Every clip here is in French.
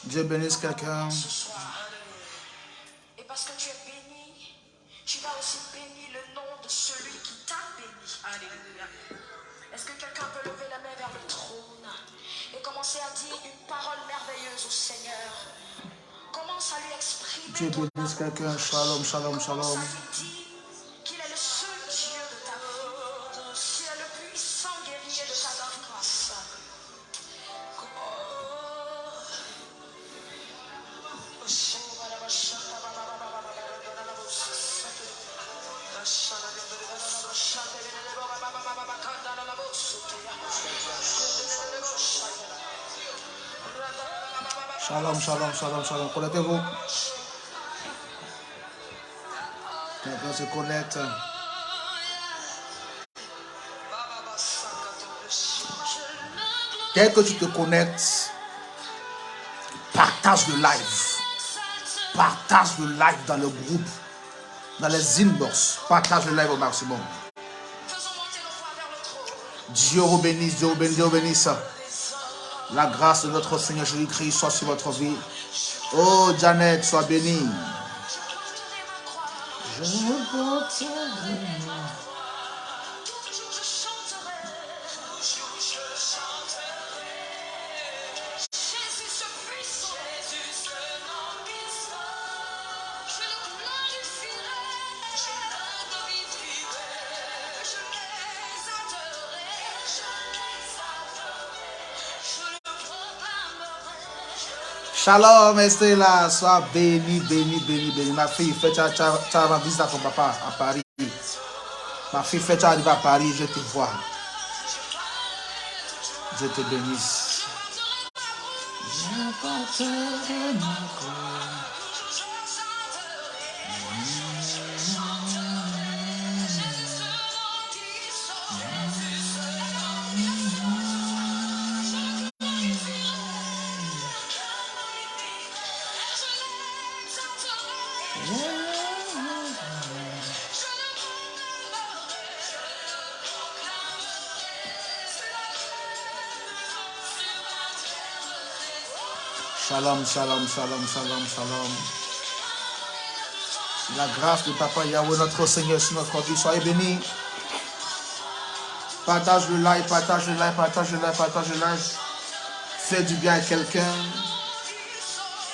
Dieu bénisse quelqu'un. Ce soir. Et parce que tu es béni, tu vas aussi bénir le nom de celui qui t'a béni. Alléluia. Est-ce que quelqu'un peut lever la main vers le trône et commencer à dire une parole merveilleuse au Seigneur? Commence à lui exprimer Dieu ton bénisse amour. quelqu'un. Shalom, shalom, Commence shalom. à lui dire qu'il est le seul Dieu de ta vie, qu'il est le puissant guerrier de ta grâce. Shalom, shalom, shalom, shalom. Connectez-vous. Quelqu'un se connecte. Dès que tu te connectes, partage le live. Partage le live dans le groupe, dans les inbox. Partage le live au maximum. Dieu vous bénisse, Dieu vous bénisse, Dieu vous bénisse. La grâce de notre Seigneur Jésus-Christ soit sur votre vie. Oh, Janet, sois bénie. Je porterai. Shalom, Estella, sois bénie, bénie, bénie, bénie. Ma fille, fais ta visite à ton papa à Paris. Ma fille, fais ta arrivée à Paris, je te vois. Je te bénisse. Je porterai ma couronne. Shalom, shalom, shalom, shalom, shalom. La grâce de Papa Yahweh, notre Seigneur, sur notre vie, soyez bénis. Partage le live, partage le live, partage le live, partage le live. Fais du bien à quelqu'un.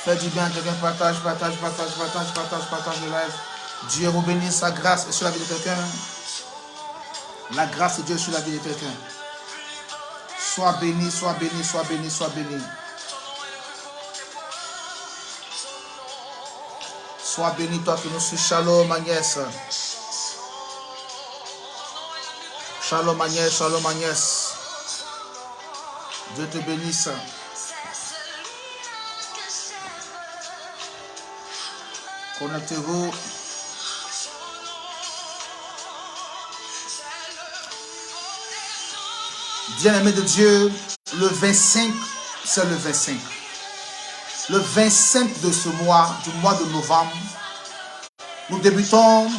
Fais du bien à quelqu'un, partage, partage, partage, partage, partage, partage le live. Dieu vous bénisse, sa grâce est sur la vie de quelqu'un. La grâce de Dieu est sur la vie de quelqu'un. Sois béni, sois béni, sois béni, sois béni. Sois béni, toi qui nous suis. Shalom, Agnès. Shalom, Agnès, shalom, Agnès. Dieu te bénisse. Connectez-vous. Bien-aimé de Dieu, le 25, c'est le 25. Le 25 de ce mois, du mois de novembre, nous débutons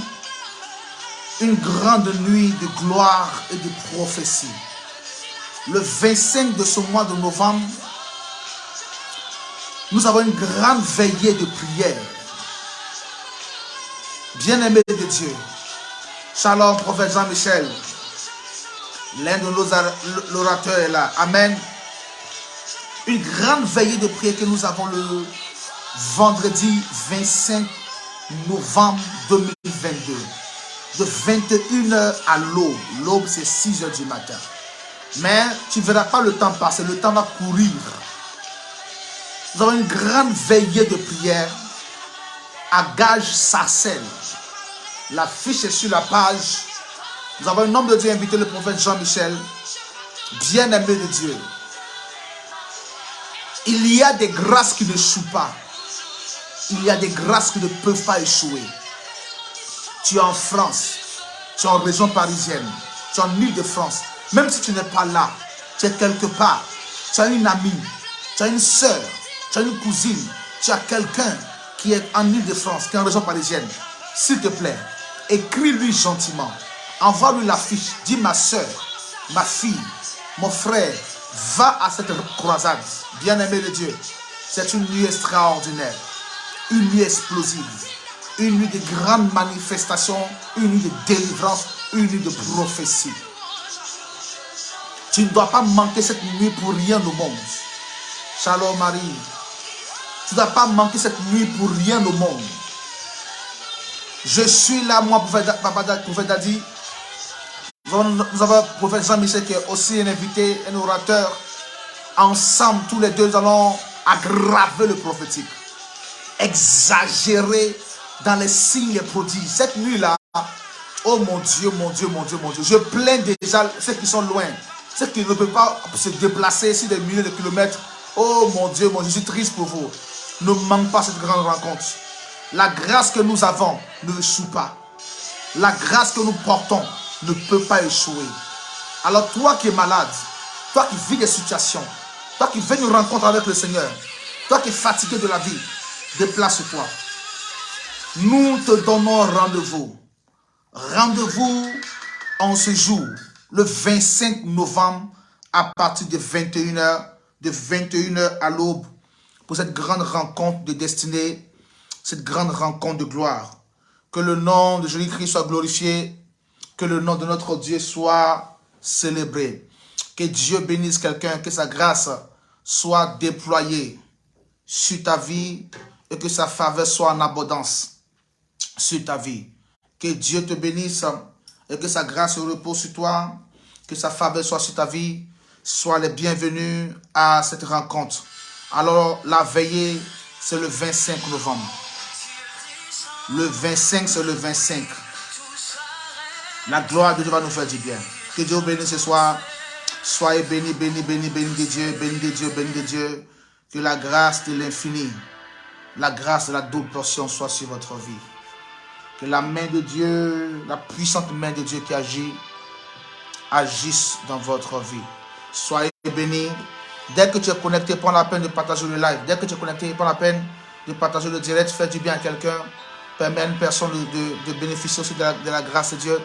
une grande nuit de gloire et de prophétie. Le 25 de ce mois de novembre, nous avons une grande veillée de prière. Bien-aimé de Dieu, shalom, prophète Jean-Michel. L'un de nos orateurs est là. Amen. Une grande veillée de prière que nous avons le vendredi 25 novembre 2022. De 21h à l'aube. L'aube, c'est 6h du matin. Mais tu ne verras pas le temps passer. Le temps va courir. Nous avons une grande veillée de prière à Gage-Sarcelles. La fiche est sur la page. Nous avons un homme de Dieu invité, le prophète Jean-Michel, bien-aimé de Dieu. Il y a des grâces qui n'échouent pas. Il y a des grâces qui ne peuvent pas échouer. Tu es en France, tu es en région parisienne, tu es en Île-de-France. Même si tu n'es pas là, tu es quelque part. Tu as une amie, tu as une soeur, tu as une cousine, tu as quelqu'un qui est en Île-de-France, qui est en région parisienne. S'il te plaît, écris-lui gentiment. Envoie-lui la fiche. Dis ma soeur, ma fille, mon frère, va à cette croisade. Bien-aimé de Dieu, C'est une nuit extraordinaire, une nuit explosive, une nuit de grandes manifestations, une nuit de délivrance, une nuit de prophétie. Tu ne dois pas manquer cette nuit pour rien au monde. Shalom Marie. Tu ne dois pas manquer cette nuit pour rien au monde. Je suis là, moi, prophète Dadi. Nous avons le prophète Jean-Michel qui est aussi un invité, un orateur. Ensemble, tous les deux, nous allons aggraver le prophétique. Exagérer dans les signes et prodiges. Cette nuit-là, oh mon Dieu, mon Dieu, mon Dieu, mon Dieu. Je plains déjà ceux qui sont loin. Ceux qui ne peuvent pas se déplacer ici des milliers de kilomètres. Oh mon Dieu, je suis triste pour vous. Ne manque pas cette grande rencontre. La grâce que nous avons ne échoue pas. La grâce que nous portons ne peut pas échouer. Alors toi qui es malade, toi qui vis des situations, toi qui viens une rencontre avec le Seigneur, toi qui es fatigué de la vie, déplace-toi. Nous te donnons rendez-vous. Rendez-vous en ce jour, le 25 novembre, à partir de 21h, de 21h à l'aube, pour cette grande rencontre de destinée, cette grande rencontre de gloire. Que le nom de Jésus-Christ soit glorifié, que le nom de notre Dieu soit célébré. Que Dieu bénisse quelqu'un, que sa grâce soit déployée sur ta vie et que sa faveur soit en abondance sur ta vie. Que Dieu te bénisse et que sa grâce repose sur toi, que sa faveur soit sur ta vie. Sois les bienvenus à cette rencontre. Alors, la veillée, c'est le 25 novembre. Le 25, c'est le 25. La gloire de Dieu va nous faire du bien. Que Dieu vous bénisse ce soir. Soyez bénis, bénis, bénis, bénis de Dieu, bénis de Dieu, bénis de Dieu. Que la grâce de l'infini, la grâce de la double portion soit sur votre vie. Que la main de Dieu, la puissante main de Dieu qui agit, agisse dans votre vie. Soyez bénis. Dès que tu es connecté, prends la peine de partager le live. Dès que tu es connecté, prends la peine de partager le direct. Fais du bien à quelqu'un. Permets à une personne de bénéficier aussi de la grâce de Dieu.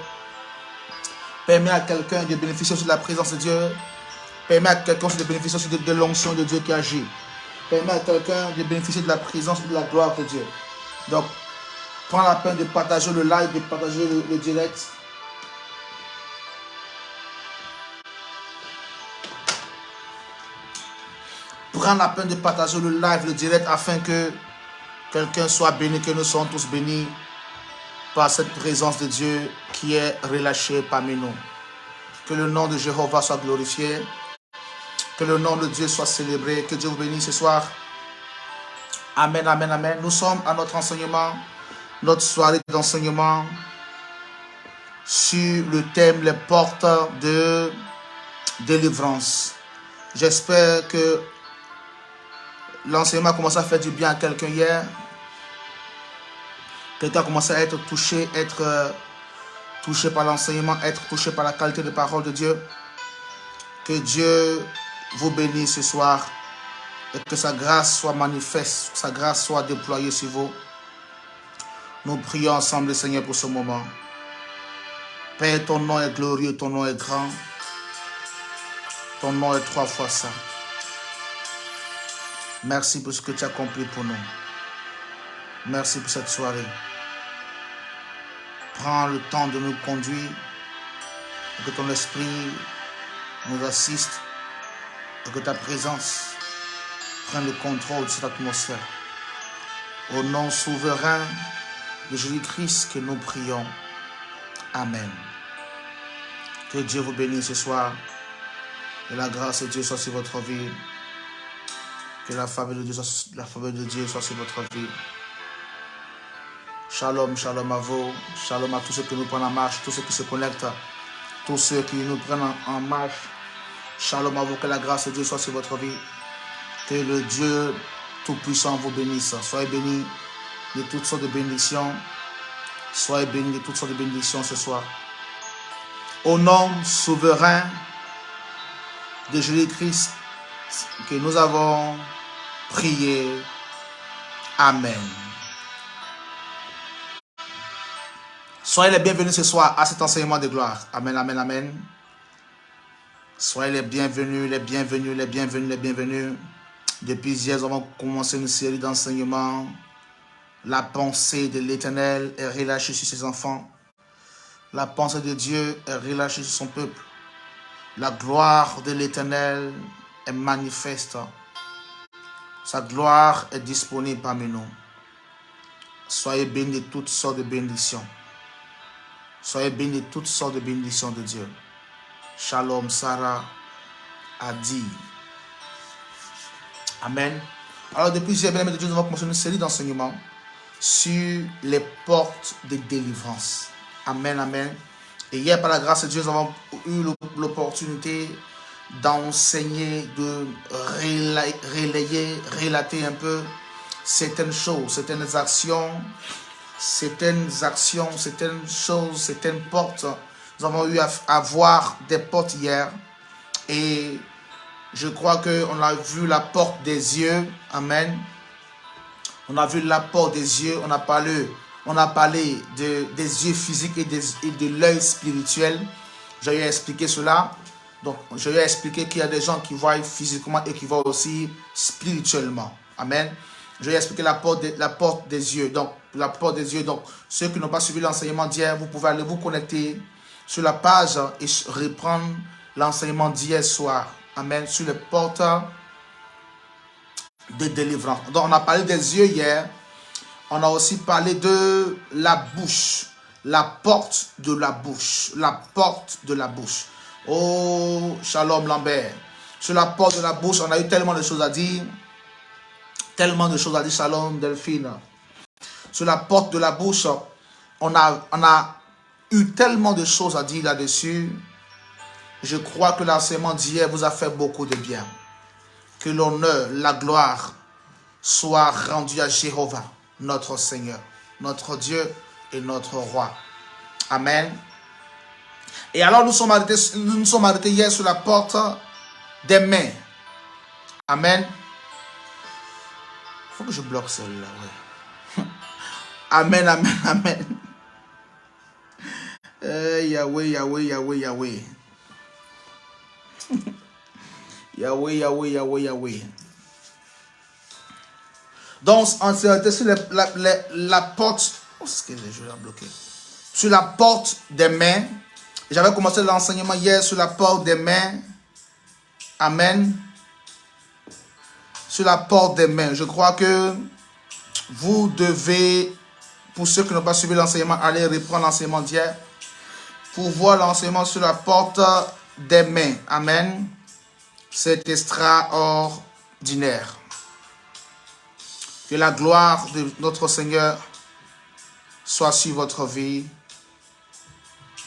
Permets à quelqu'un de bénéficier aussi de la présence de Dieu. Permets à quelqu'un aussi de bénéficier aussi de l'onction de Dieu qui agit. Permets à quelqu'un de bénéficier de la présence et de la gloire de Dieu. Donc, prends la peine de partager le live, de partager le direct. Prends la peine de partager le live, le direct, afin que quelqu'un soit béni, que nous soyons tous bénis par cette présence de Dieu qui est relâchée parmi nous. Que le nom de Jéhovah soit glorifié. Que le nom de Dieu soit célébré. Que Dieu vous bénisse ce soir. Amen, amen, amen. Nous sommes à notre enseignement, notre soirée d'enseignement sur le thème les portes de délivrance. J'espère que l'enseignement a commencé à faire du bien à quelqu'un hier. Quelqu'un a commencé à être touché par l'enseignement, être touché par la qualité de parole de Dieu. Que Dieu vous bénisse ce soir et que sa grâce soit manifeste, que sa grâce soit déployée sur vous. Nous prions ensemble le Seigneur pour ce moment. Père, ton nom est glorieux, ton nom est grand. Ton nom est 3 fois saint. Merci pour ce que tu as accompli pour nous. Merci pour cette soirée. Prends le temps de nous conduire, et que ton esprit nous assiste, et que ta présence prenne le contrôle de cette atmosphère. Au nom souverain de Jésus-Christ que nous prions. Amen. Que Dieu vous bénisse ce soir. Que la grâce de Dieu soit sur votre vie. Que la faveur de Dieu soit sur votre vie. Shalom, shalom à vous. Shalom à tous ceux qui nous prennent en marche, tous ceux qui se connectent, tous ceux qui nous prennent en marche. Shalom à vous. Que la grâce de Dieu soit sur votre vie. Que le Dieu Tout-Puissant vous bénisse. Soyez bénis de toutes sortes de bénédictions. Soyez bénis de toutes sortes de bénédictions ce soir. Au nom souverain de Jésus-Christ que nous avons prié. Amen. Soyez les bienvenus ce soir à cet enseignement de gloire. Amen, amen, amen. Soyez les bienvenus, les bienvenus, les bienvenus, les bienvenus. Depuis hier, nous avons commencé une série d'enseignements. La pensée de l'Éternel est relâchée sur ses enfants. La pensée de Dieu est relâchée sur son peuple. La gloire de l'Éternel est manifeste. Sa gloire est disponible parmi nous. Soyez bénis de toutes sortes de bénédictions. Soyez bénis de toutes sortes de bénédictions de Dieu. Shalom, Sarah a dit. Amen. Alors, depuis hier, bien aimé de Dieu, nous avons commencé une série d'enseignements sur les portes de délivrance. Amen, amen. Et hier, par la grâce de Dieu, nous avons eu l'opportunité d'enseigner, de relater un peu certaines choses, certaines choses, certaines portes. Nous avons eu à voir des portes hier et je crois qu'on a vu la porte des yeux. Amen. On a vu la porte des yeux. On a parlé des yeux physiques et de l'œil spirituel. J'ai expliqué cela. Donc, je vais expliquer qu'il y a des gens qui voient physiquement et qui voient aussi spirituellement. Amen. Je vais expliquer la porte des yeux. Donc, la porte des yeux. Donc, ceux qui n'ont pas suivi l'enseignement d'hier, vous pouvez aller vous connecter sur la page et reprendre l'enseignement d'hier soir. Amen. Sur les portes de délivrance. Donc, on a parlé des yeux hier. On a aussi parlé de la bouche. La porte de la bouche. La porte de la bouche. Oh, Shalom Lambert. Sur la porte de la bouche, on a eu tellement de choses à dire. Tellement de choses à dire, Shalom Delphine. Sur la porte de la bouche, on a eu tellement de choses à dire là-dessus. Je crois que l'enseignement d'hier vous a fait beaucoup de bien. Que l'honneur, la gloire soit rendue à Jéhovah, notre Seigneur, notre Dieu et notre Roi. Amen. Et alors nous sommes arrêtés hier sur la porte des mains. Amen. Il faut que je bloque celle-là. Ouais. Amen, amen, amen. Yahweh, Yahweh, Yahweh, Yahweh. Yahweh, Yahweh, Yahweh, Yahweh. Donc, on s'est arrêté sur la porte. Oh, je vais la bloquer. Sur la porte des mains. J'avais commencé l'enseignement hier sur la porte des mains. Amen. Sur la porte des mains. Je crois que vous devez, pour ceux qui n'ont pas suivi l'enseignement, aller reprendre l'enseignement d'hier pour voir l'enseignement sur la porte des mains. Amen. C'est extraordinaire. Que la gloire de notre Seigneur soit sur votre vie.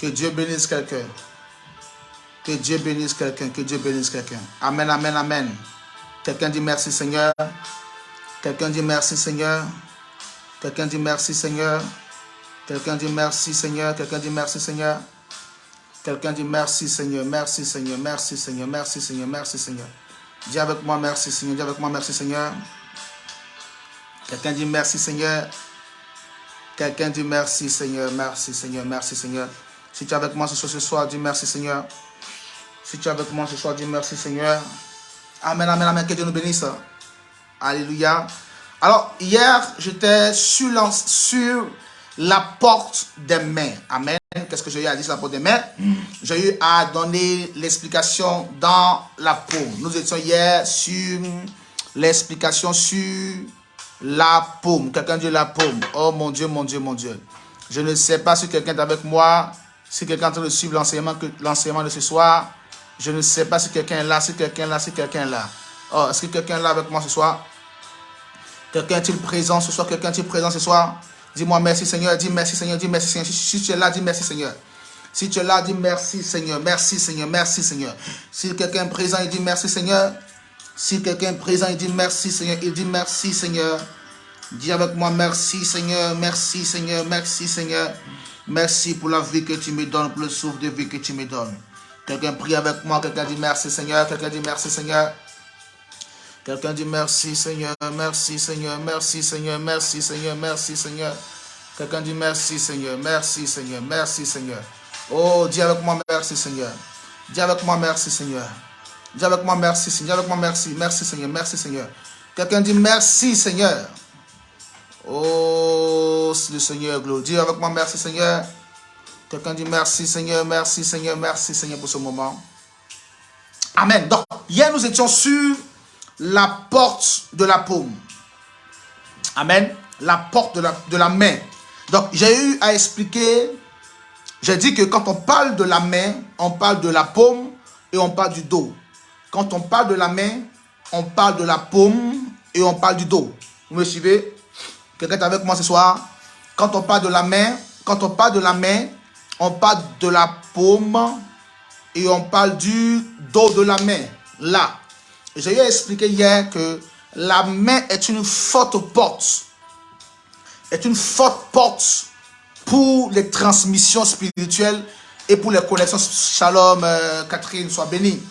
Que Dieu bénisse quelqu'un. Que Dieu bénisse quelqu'un. Que Dieu bénisse quelqu'un. Amen, amen, amen. Quelqu'un dit merci Seigneur. Quelqu'un dit merci Seigneur. Quelqu'un dit merci Seigneur. Quelqu'un dit merci Seigneur. Quelqu'un dit merci Seigneur. Quelqu'un dit merci Seigneur. Merci Seigneur. Merci Seigneur. Merci Seigneur. Merci Seigneur. Dis avec moi merci Seigneur. Dis avec moi merci Seigneur. Quelqu'un dit merci Seigneur. Quelqu'un dit merci Seigneur. Merci Seigneur. Merci Seigneur. Si tu es avec moi ce soir, dis merci Seigneur. Si tu es avec moi ce soir, dis merci Seigneur. Amen, amen, amen. Que Dieu nous bénisse. Alléluia. Alors, hier, j'étais sur la porte des mains. Amen. Qu'est-ce que j'ai eu à dire sur la porte des mains? J'ai eu à donner l'explication dans la paume. Nous étions hier sur l'explication sur la paume. Quelqu'un dit la paume. Oh mon Dieu, mon Dieu, mon Dieu. Je ne sais pas si quelqu'un est avec moi. Si quelqu'un est en train de suivre l'enseignement de ce soir, je ne sais pas si quelqu'un est là, si quelqu'un est là, si quelqu'un est là. Oh, est-ce que quelqu'un est là avec moi ce soir? Quelqu'un est-il présent ce soir? Quelqu'un est-il présent ce soir? Dis-moi merci Seigneur, dis merci Seigneur, dis merci Seigneur. Si tu es là, dis merci Seigneur. Si tu es là, dis merci Seigneur, merci Seigneur, merci Seigneur. Si quelqu'un est présent, il dit merci Seigneur. Si quelqu'un est présent, il dit merci Seigneur, il dit merci Seigneur. Dis avec moi merci Seigneur, merci Seigneur, merci Seigneur. Merci pour la vie que tu me donnes, pour le souffle de vie que tu me donnes. Quelqu'un prie avec moi, quelqu'un dit merci Seigneur, quelqu'un dit merci Seigneur. Quelqu'un dit merci Seigneur, merci Seigneur, merci Seigneur, merci Seigneur, merci Seigneur. Quelqu'un dit merci Seigneur, merci Seigneur, merci Seigneur. Oh, dis avec moi merci Seigneur. Dis avec moi merci Seigneur. Dis avec moi merci, Seigneur. Dis avec moi merci. Merci, Seigneur. Merci, Seigneur. Quelqu'un dit merci, Seigneur. Oh, le Seigneur, gloire. Dis avec moi merci, Seigneur. Quelqu'un dit merci, Seigneur. Merci, Seigneur. Merci, Seigneur, pour ce moment. Amen. Donc, hier, nous étions sur la porte de la paume. Amen. La porte de la main. Donc, j'ai eu à expliquer. J'ai dit que quand on parle de la main, on parle de la paume et on parle du dos. Quand on parle de la main, on parle de la paume et on parle du dos. Vous me suivez? Quelqu'un est avec moi ce soir? Quand on parle de la main, on parle de la paume et on parle du dos de la main. Là, j'ai expliqué hier que la main est une forte porte. Est une forte porte pour les transmissions spirituelles et pour les connexions. Shalom, Catherine, sois bénie.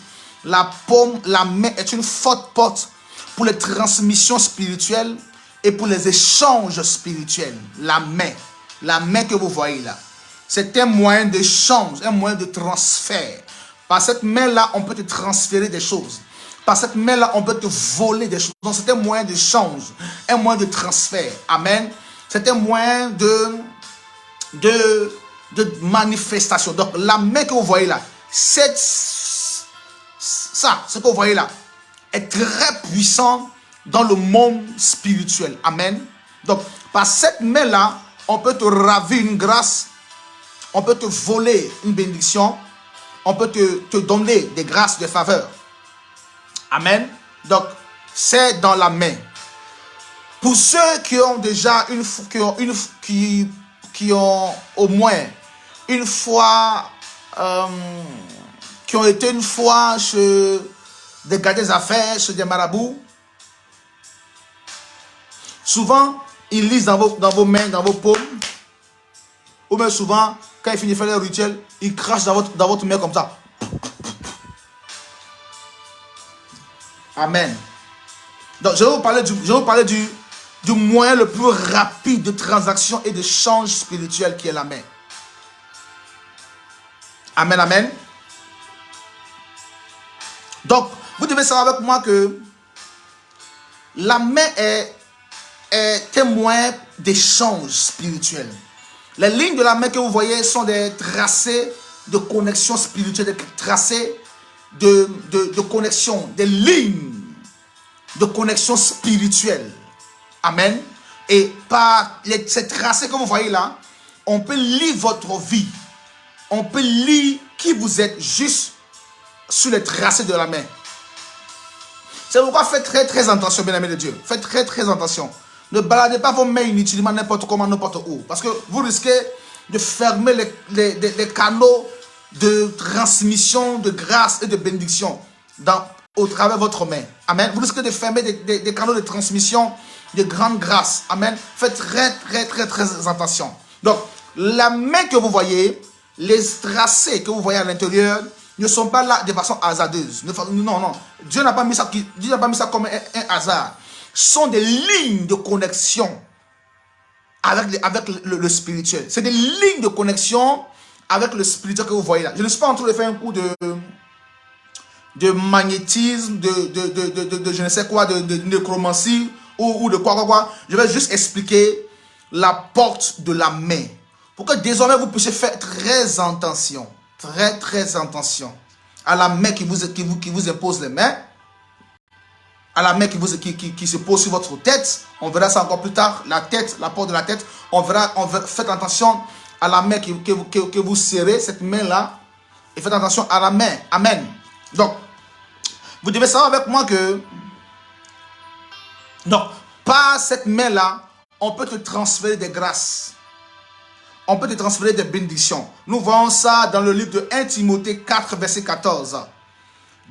La paume, la main est une forte porte pour les transmissions spirituelles et pour les échanges spirituels. La main que vous voyez là, c'est un moyen d'échange, un moyen de transfert. Par cette main-là, on peut te transférer des choses. Par cette main-là, on peut te voler des choses. Donc, c'est un moyen d'échange, un moyen de transfert. Amen. C'est un moyen de manifestation. Donc, la main que vous voyez là, ce que vous voyez là, est très puissant dans le monde spirituel. Amen. Donc, par cette main-là, on peut te ravir une grâce, on peut te voler une bénédiction, on peut te donner des grâces, des faveurs. Amen. Donc, c'est dans la main. Pour ceux qui ont déjà qui ont au moins une fois, qui ont été une fois chez des gars des affaires, chez des marabouts, souvent, ils lisent dans vos mains, dans vos paumes, ou bien souvent, quand ils finissent de faire leur rituel, ils crachent dans votre main comme ça. Amen. Donc, je vais vous parler du moyen le plus rapide de transaction et de change spirituel qui est la main. Amen, amen. Donc, vous devez savoir avec moi que la main est un moyen d'échange spirituel. Les lignes de la main que vous voyez sont des tracés de connexion spirituelle, des tracés de connexion, des lignes de connexion spirituelle. Amen. Et par ces tracés que vous voyez là, on peut lire votre vie. On peut lire qui vous êtes juste sur les tracés de la main. C'est pourquoi faites très très attention, bien aimés de Dieu. Faites très très attention. Ne baladez pas vos mains inutilement n'importe comment, n'importe où. Parce que vous risquez de fermer les canaux de transmission, de grâce et de bénédiction au travers de votre main. Amen. Vous risquez de fermer des canaux de transmission de grande grâce. Amen. Faites très très très très attention. Donc, la main que vous voyez, les tracés que vous voyez à l'intérieur ne sont pas là de façon hasardeuse. Non, non. Dieu n'a pas mis ça comme un hasard. Sont des lignes de connexion avec le spirituel. C'est des lignes de connexion avec le spirituel que vous voyez là. Je ne suis pas en train de faire un coup de magnétisme, de je ne sais quoi, de nécromancie ou de quoi. Je vais juste expliquer la porte de la main. Pour que désormais vous puissiez faire très attention. Très très attention à la main qui vous impose les mains. À la main qui se pose sur votre tête. On verra ça encore plus tard. La tête, la porte de la tête. Faites attention à la main que vous serrez, cette main-là. Et faites attention à la main. Amen. Donc, vous devez savoir avec moi que non, par cette main-là, on peut te transférer des grâces. On peut te transférer des bénédictions. Nous voyons ça dans le livre de 1 Timothée 4, verset 14.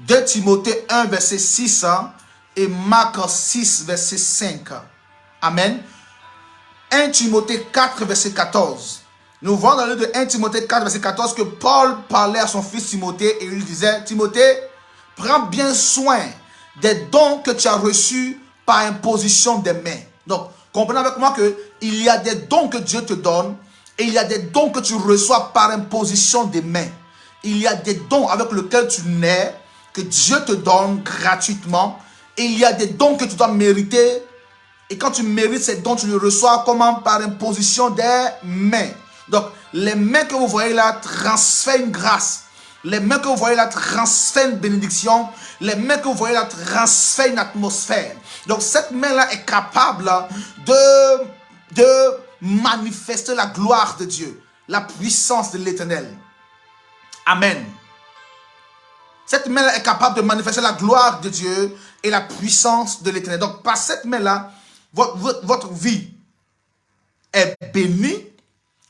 2 Timothée 1, verset 6. Et Marc 6, verset 5. Amen. 1 Timothée 4, verset 14. Nous voyons dans le livre de 1 Timothée 4, verset 14 que Paul parlait à son fils Timothée et il lui disait: Timothée, prends bien soin des dons que tu as reçus par imposition des mains. Donc, comprenez avec moi qu'il y a des dons que Dieu te donne et il y a des dons que tu reçois par imposition des mains. Il y a des dons avec lesquels tu nais que Dieu te donne gratuitement. Et il y a des dons que tu dois mériter. Et quand tu mérites ces dons, tu les reçois comment? Par imposition des mains. Donc, les mains que vous voyez là transfèrent une grâce. Les mains que vous voyez là transfèrent une bénédiction. Les mains que vous voyez là transfèrent une atmosphère. Donc, cette main-là est capable de manifester la gloire de Dieu. La puissance de l'Éternel. Amen. Cette main-là est capable de manifester la gloire de Dieu et la puissance de l'Éternel. Donc, par cette main-là, votre vie est bénie.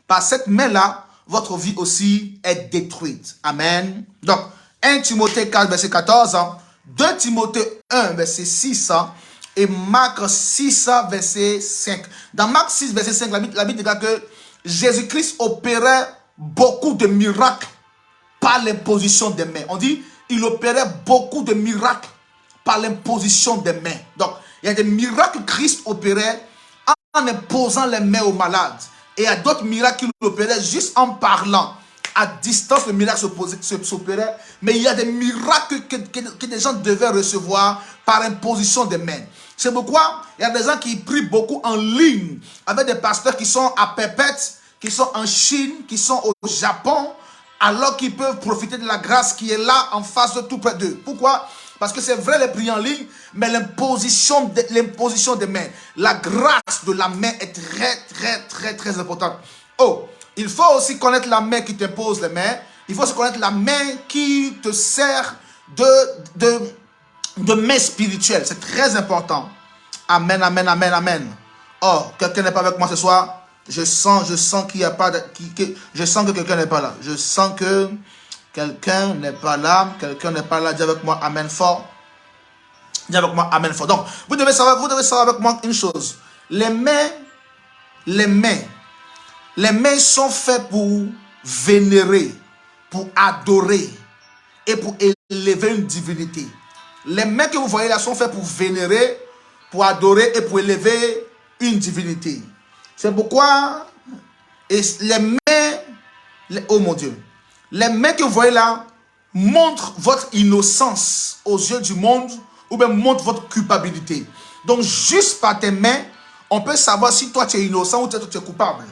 Par cette main-là, votre vie aussi est détruite. Amen. Donc, 1 Timothée 4, verset 14, 2 Timothée 1, verset 6, et Marc 6, verset 5. Dans Marc 6, verset 5, la Bible dit que Jésus-Christ opérait beaucoup de miracles par l'imposition des mains. On dit, il opérait beaucoup de miracles par l'imposition des mains. Donc, il y a des miracles que Christ opérait en imposant les mains aux malades. Et il y a d'autres miracles qu'il opérait juste en parlant. À distance, le miracle s'opérait. Mais il y a des miracles que les gens devaient recevoir par imposition des mains. C'est pourquoi il y a des gens qui prient beaucoup en ligne avec des pasteurs qui sont à Pépette, qui sont en Chine, qui sont au Japon, alors qu'ils peuvent profiter de la grâce qui est là en face de tout près d'eux. Pourquoi? Parce que c'est vrai les prières en ligne, mais l'imposition des mains, la grâce de la main est très importante. Oh, il faut aussi connaître la main qui t'impose les mains. Il faut aussi connaître la main qui te sert de main spirituelle. C'est très important. Amen, amen, amen, amen. Oh, quelqu'un n'est pas avec moi ce soir. Je sens qu'il n'y a pas je sens que quelqu'un n'est pas là. Je sens que quelqu'un n'est pas là. Quelqu'un n'est pas là. Dis avec moi amen fort. Dis avec moi amen fort. Donc, vous devez savoir avec moi une chose. Les mains sont faites pour vénérer, pour adorer et pour élever une divinité. Les mains que vous voyez là sont faites pour vénérer, pour adorer et pour élever une divinité. C'est pourquoi les mains, oh mon Dieu, les mains que vous voyez là montrent votre innocence aux yeux du monde ou bien montrent votre culpabilité. Donc juste par tes mains, on peut savoir si toi tu es innocent ou tu es coupable.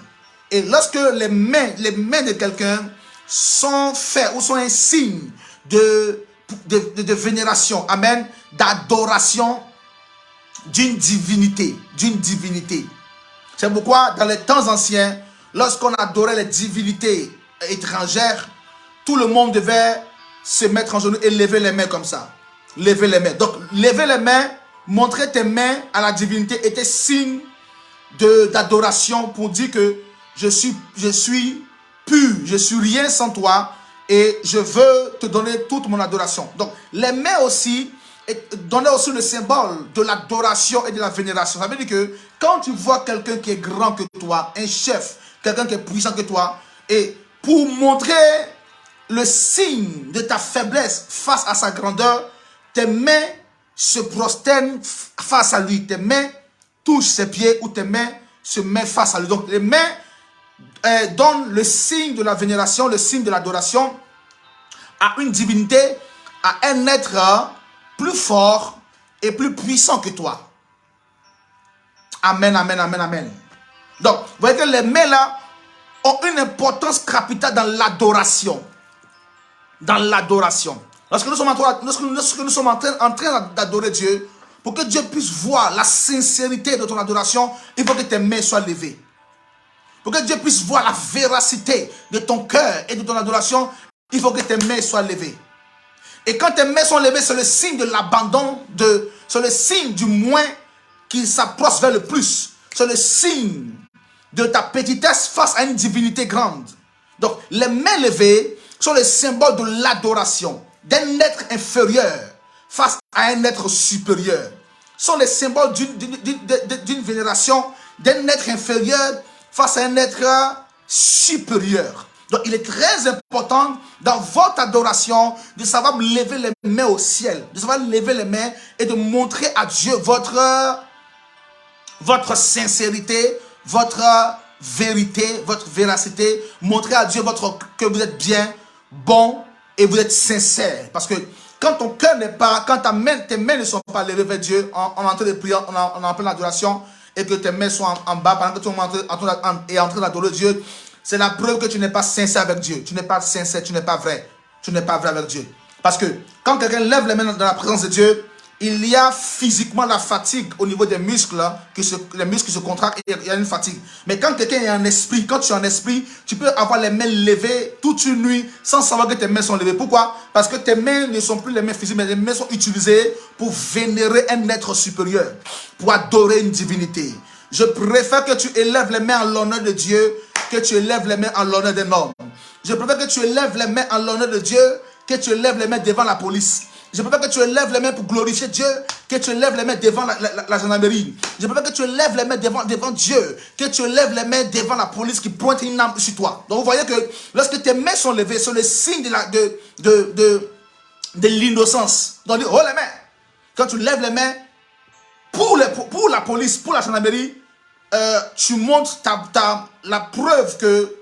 Et lorsque les mains de quelqu'un sont faites ou sont un signe de vénération, amen, d'adoration d'une divinité, C'est pourquoi dans les temps anciens, lorsqu'on adorait les divinités étrangères, tout le monde devait se mettre en genoux et lever les mains comme ça. Lever les mains. Donc, lever les mains, montrer tes mains à la divinité était signe d'adoration pour dire que je suis pur, je suis rien sans toi et je veux te donner toute mon adoration. Donc, les mains aussi donnaient aussi le symbole de l'adoration et de la vénération. Ça veut dire que quand tu vois quelqu'un qui est grand que toi, un chef, quelqu'un qui est puissant que toi, et pour montrer le signe de ta faiblesse face à sa grandeur, tes mains se prosternent face à lui. Tes mains touchent ses pieds ou tes mains se mettent face à lui. Donc les mains donnent le signe de la vénération, le signe de l'adoration à une divinité, à un être plus fort et plus puissant que toi. Amen, amen, amen, amen. Donc, vous voyez que les mains là ont une importance capitale dans l'adoration. Dans l'adoration. Lorsque nous sommes en train d'adorer Dieu, pour que Dieu puisse voir la sincérité de ton adoration, il faut que tes mains soient levées. Pour que Dieu puisse voir la véracité de ton cœur et de ton adoration, il faut que tes mains soient levées. Et quand tes mains sont levées, c'est le signe de l'abandon, c'est le signe du moins qui s'approche vers le plus. C'est le signe de ta petitesse face à une divinité grande. Donc, les mains levées sont le symbole de l'adoration d'un être inférieur face à un être supérieur. Sont les symboles d'une vénération d'un être inférieur face à un être supérieur. Donc, il est très important dans votre adoration de savoir lever les mains au ciel, de savoir lever les mains et de montrer à Dieu votre sincérité, votre vérité, votre véracité. Montrer à Dieu que vous êtes bien, bon et vous êtes sincère. Parce que quand ton cœur n'est pas, quand tes mains ne sont pas levées vers Dieu, en train de prier, on est en pleine adoration, et que tes mains sont en bas, pendant que tu es en train d'adorer Dieu, c'est la preuve que tu n'es pas sincère avec Dieu. Tu n'es pas sincère, tu n'es pas vrai. Tu n'es pas vrai avec Dieu. Parce que quand quelqu'un lève les mains dans la présence de Dieu, il y a physiquement la fatigue au niveau des muscles, les muscles qui se contractent, il y a une fatigue. Mais quand quelqu'un est en esprit, quand tu es en esprit, tu peux avoir les mains levées toute une nuit sans savoir que tes mains sont levées. Pourquoi? Parce que tes mains ne sont plus les mains physiques, mais les mains sont utilisées pour vénérer un être supérieur, pour adorer une divinité. Je préfère que tu élèves les mains en l'honneur de Dieu que tu élèves les mains en l'honneur d'un homme. Je préfère que tu élèves les mains en l'honneur de Dieu que tu élèves les mains devant la police. Je préfère que tu élèves les mains pour glorifier Dieu que tu élèves les mains devant la gendarmerie. Je préfère que tu élèves les mains devant Dieu que tu élèves les mains devant la police qui pointe une arme sur toi. Donc vous voyez que lorsque tes mains sont levées, c'est le signe de l'innocence. Donc oh les mains. Quand tu lèves les mains pour la police, pour la gendarmerie, tu montres la preuve que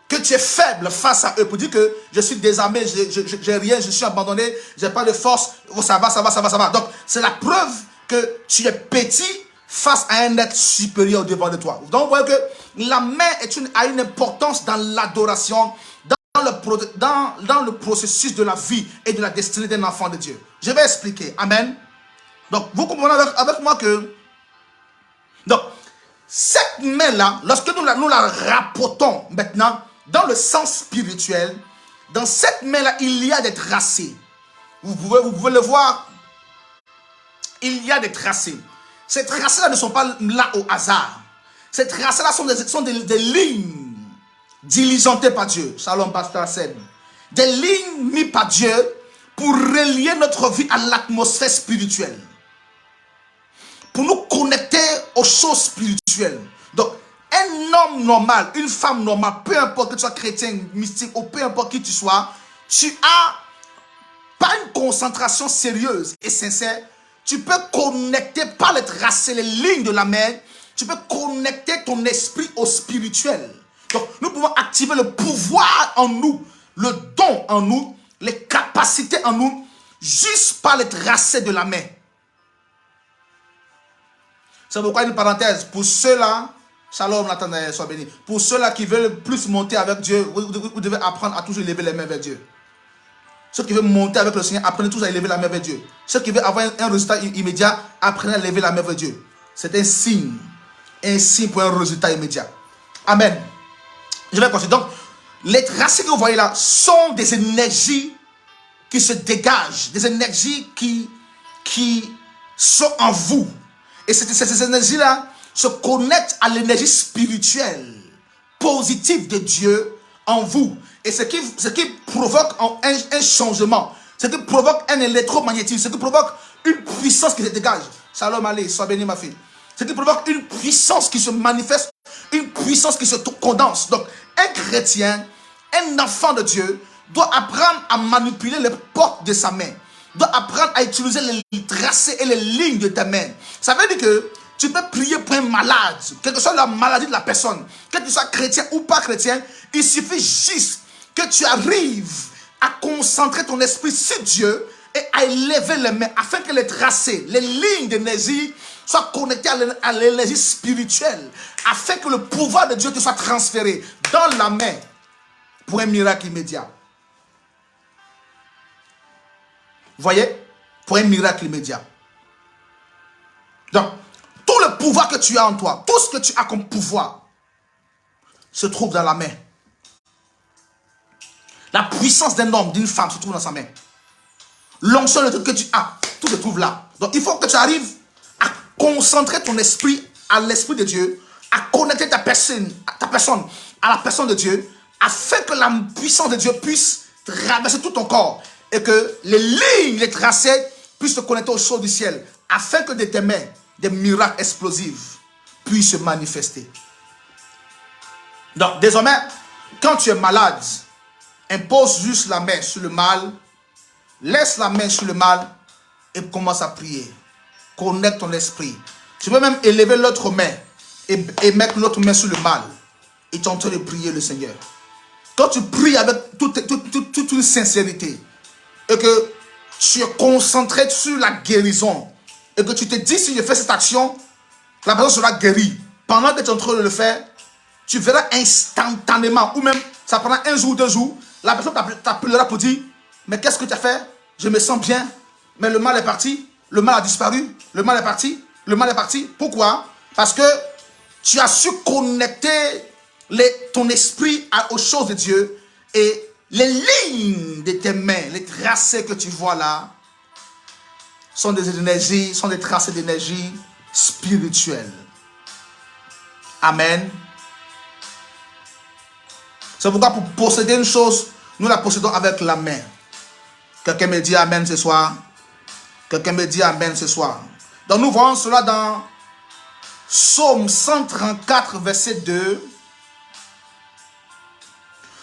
que tu es faible face à eux, pour dire que je suis désarmé, j'ai rien, je suis abandonné, j'ai pas de force, oh, ça va. Donc c'est la preuve que tu es petit face à un être supérieur devant de toi. Donc vous voyez que la main a une importance dans l'adoration, dans le processus de la vie et de la destinée d'un enfant de Dieu. Je vais expliquer. Amen. Donc vous comprenez avec moi que donc cette main-là, lorsque nous la rapportons maintenant dans le sens spirituel, dans cette main-là, il y a des tracés. Vous pouvez le voir. Il y a des tracés. Ces tracés-là ne sont pas là au hasard. Ces tracés-là sont des lignes diligentées par Dieu. Shalom, pasteur Seb. Des lignes mises par Dieu pour relier notre vie à l'atmosphère spirituelle. Pour nous connecter aux choses spirituelles. Donc, un homme normal, une femme normale, peu importe que tu sois chrétien, mystique, ou peu importe qui tu sois, tu as pas une concentration sérieuse et sincère. Tu peux connecter par les tracés, les lignes de la main, tu peux connecter ton esprit au spirituel. Donc, nous pouvons activer le pouvoir en nous, le don en nous, les capacités en nous, juste par les tracés de la main. C'est pourquoi une parenthèse, pour ceux-là, shalom, Nathan, sois béni. Pour ceux-là qui veulent plus monter avec Dieu, vous devez apprendre à toujours lever les mains vers Dieu. Ceux qui veulent monter avec le Seigneur, apprenez tous à lever la main vers Dieu. Ceux qui veulent avoir un résultat immédiat, apprenez à lever la main vers Dieu. C'est un signe pour un résultat immédiat. Amen. Je vais continuer. Donc, les tracés que vous voyez là sont des énergies qui se dégagent, des énergies qui sont en vous. Et ces énergies-là se connectent à l'énergie spirituelle, positive de Dieu en vous. Et ce qui provoque un changement, ce qui provoque un électromagnétisme, ce qui provoque une puissance qui se dégage. Shalom, allez, sois béni ma fille. Ce qui provoque une puissance qui se manifeste, une puissance qui se condense. Donc, un chrétien, un enfant de Dieu, doit apprendre à manipuler les portes de sa main. Doit apprendre à utiliser les tracés et les lignes de ta main. Ça veut dire que tu peux prier pour un malade, quelle que soit la maladie de la personne, que tu sois chrétien ou pas chrétien, il suffit juste que tu arrives à concentrer ton esprit sur Dieu et à élever les mains afin que les tracés, les lignes d'énergie soient connectées à l'énergie spirituelle, afin que le pouvoir de Dieu te soit transféré dans la main pour un miracle immédiat. Vous voyez? Pour un miracle immédiat. Donc, tout le pouvoir que tu as en toi, tout ce que tu as comme pouvoir, se trouve dans la main. La puissance d'un homme, d'une femme se trouve dans sa main. L'onction de tout que tu as, tout se trouve là. Donc, il faut que tu arrives à concentrer ton esprit à l'esprit de Dieu, à connecter ta personne à la personne de Dieu, afin que la puissance de Dieu puisse traverser tout ton corps et que les lignes, les tracés puissent se connecter aux choses du ciel, afin que de tes mains, des miracles explosifs puissent se manifester. Donc, désormais, quand tu es malade, impose juste la main sur le mal, laisse la main sur le mal et commence à prier. Connecte ton esprit. Tu peux même élever l'autre main et mettre l'autre main sur le mal et tu es en train de prier le Seigneur. quand tu pries avec toute une sincérité et que tu es concentré sur la guérison et que tu te dis si je fais cette action, la personne sera guérie. Pendant que tu es en train de le faire, tu verras instantanément, ou même ça prendra un jour, 2 jours, la personne t'appellera pour dire, mais qu'est-ce que tu as fait? Je me sens bien, mais le mal est parti, le mal a disparu, le mal est parti, le mal est parti. Pourquoi? Parce que tu as su connecter ton esprit aux choses de Dieu et les lignes de tes mains, les tracés que tu vois là, sont des énergies, sont des tracés d'énergie spirituelle. Amen. C'est pourquoi pour posséder une chose, nous la possédons avec la main. Quelqu'un me dit Amen ce soir. Quelqu'un me dit Amen ce soir. Donc nous voyons cela dans Psaume 134, verset 2.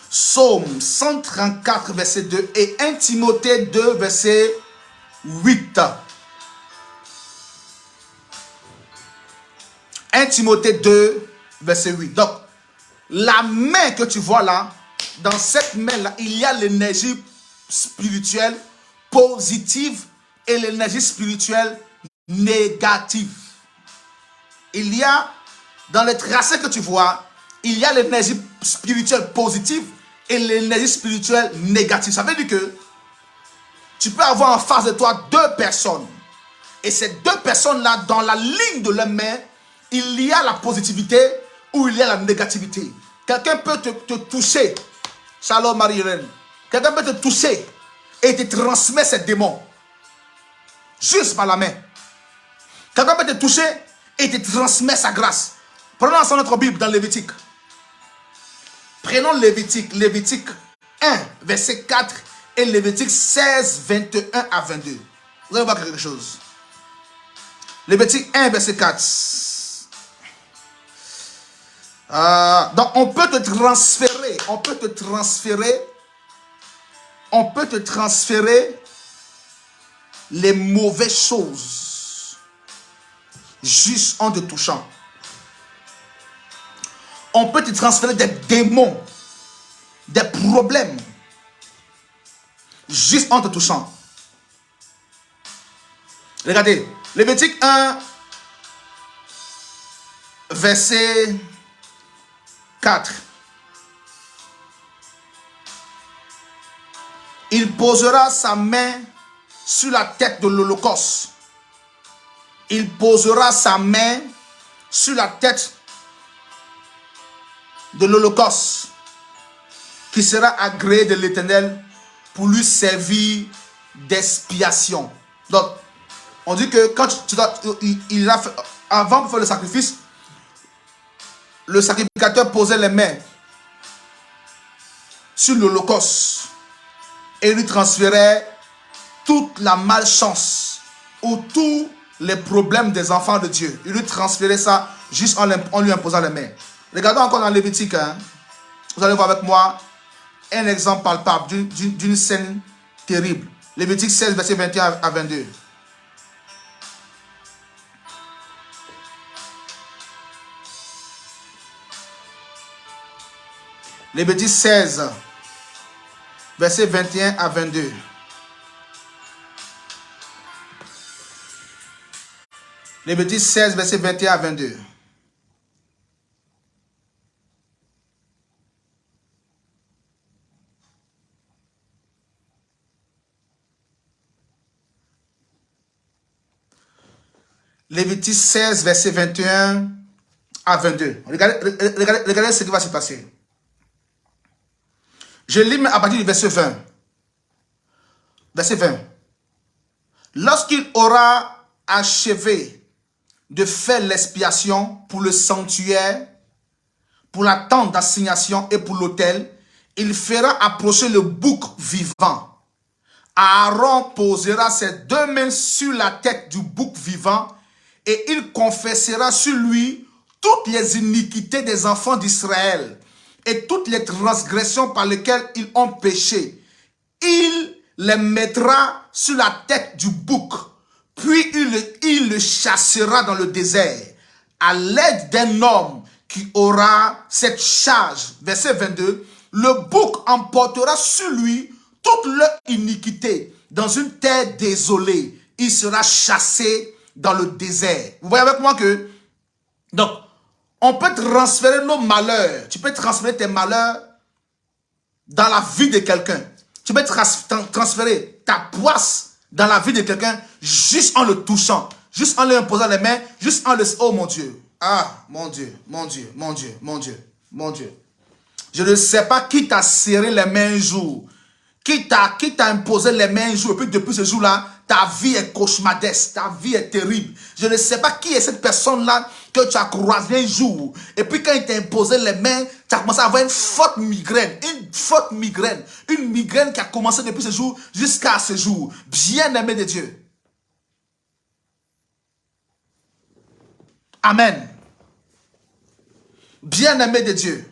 Psaume 134, verset 2 et 1 Timothée 2, verset 8. 1 Timothée 2, verset 8. Donc, la main que tu vois là, dans cette main-là, il y a l'énergie spirituelle positive et l'énergie spirituelle négative. Il y a, dans les tracés que tu vois, il y a l'énergie spirituelle positive et l'énergie spirituelle négative. Ça veut dire que tu peux avoir en face de toi 2 personnes. Et ces 2 personnes-là, dans la ligne de leurs mains, il y a la positivité ou il y a la négativité. Quelqu'un peut te toucher. Shalom Marie-Hélène. Quelqu'un peut te toucher et te transmettre ces démons. Juste par la main. Quelqu'un peut te toucher et te transmettre sa grâce. Prenons ensemble notre Bible dans Lévitique. Prenons Lévitique 1, verset 4 et Lévitique 16, 21 à 22. Vous allez voir quelque chose. Lévitique 1, verset 4. Donc on peut te transférer les mauvaises choses juste en te touchant. On peut te transférer des démons, des problèmes juste en te touchant. Regardez, Lévitique 1, verset 4. Il posera sa main sur la tête de l'Holocauste. Il posera sa main sur la tête de l'Holocauste qui sera agréé de l'Éternel pour lui servir d'expiation. Donc, on dit que quand il a fait, avant de faire le sacrifice, le sacrificateur posait les mains sur l'Holocauste et lui transférait toute la malchance ou tous les problèmes des enfants de Dieu. Il lui transférait ça juste en lui imposant les mains. Regardons encore dans Lévitique. Vous allez voir avec moi un exemple palpable d'une scène terrible. Lévitique 16, verset 21 à 22. Lévitique 16, verset 21 à 22. Lévitique 16, verset 21 à 22. Lévitique 16, verset 21 à 22. Regardez ce qui va se passer. Je lis à partir du verset 20. Verset 20. Lorsqu'il aura achevé de faire l'expiation pour le sanctuaire, pour la tente d'assignation et pour l'autel, il fera approcher le bouc vivant. Aaron posera ses 2 mains sur la tête du bouc vivant et il confessera sur lui toutes les iniquités des enfants d'Israël et toutes les transgressions par lesquelles ils ont péché. Il les mettra sur la tête du bouc, puis il le chassera dans le désert à l'aide d'un homme qui aura cette charge. Verset 22. le bouc emportera sur lui toute leur iniquité. Dans une terre désolée, il sera chassé dans le désert. Vous voyez avec moi que, donc, on peut transférer nos malheurs. Tu peux transférer tes malheurs dans la vie de quelqu'un. Tu peux transférer ta poisse dans la vie de quelqu'un juste en le touchant, juste en lui imposant les mains, juste en le... Oh mon Dieu. Ah, mon Dieu, mon Dieu, mon Dieu, mon Dieu, mon Dieu. Je ne sais pas qui t'a serré les mains un jour, qui t'a imposé les mains un jour, et puis depuis ce jour-là, ta vie est cauchemardesque, ta vie est terrible. Je ne sais pas qui est cette personne-là que tu as croisé un jour, et puis quand il t'a imposé les mains, tu as commencé à avoir une forte migraine, une migraine qui a commencé depuis ce jour jusqu'à ce jour. Bien-aimé de Dieu. Amen. Bien-aimé de Dieu.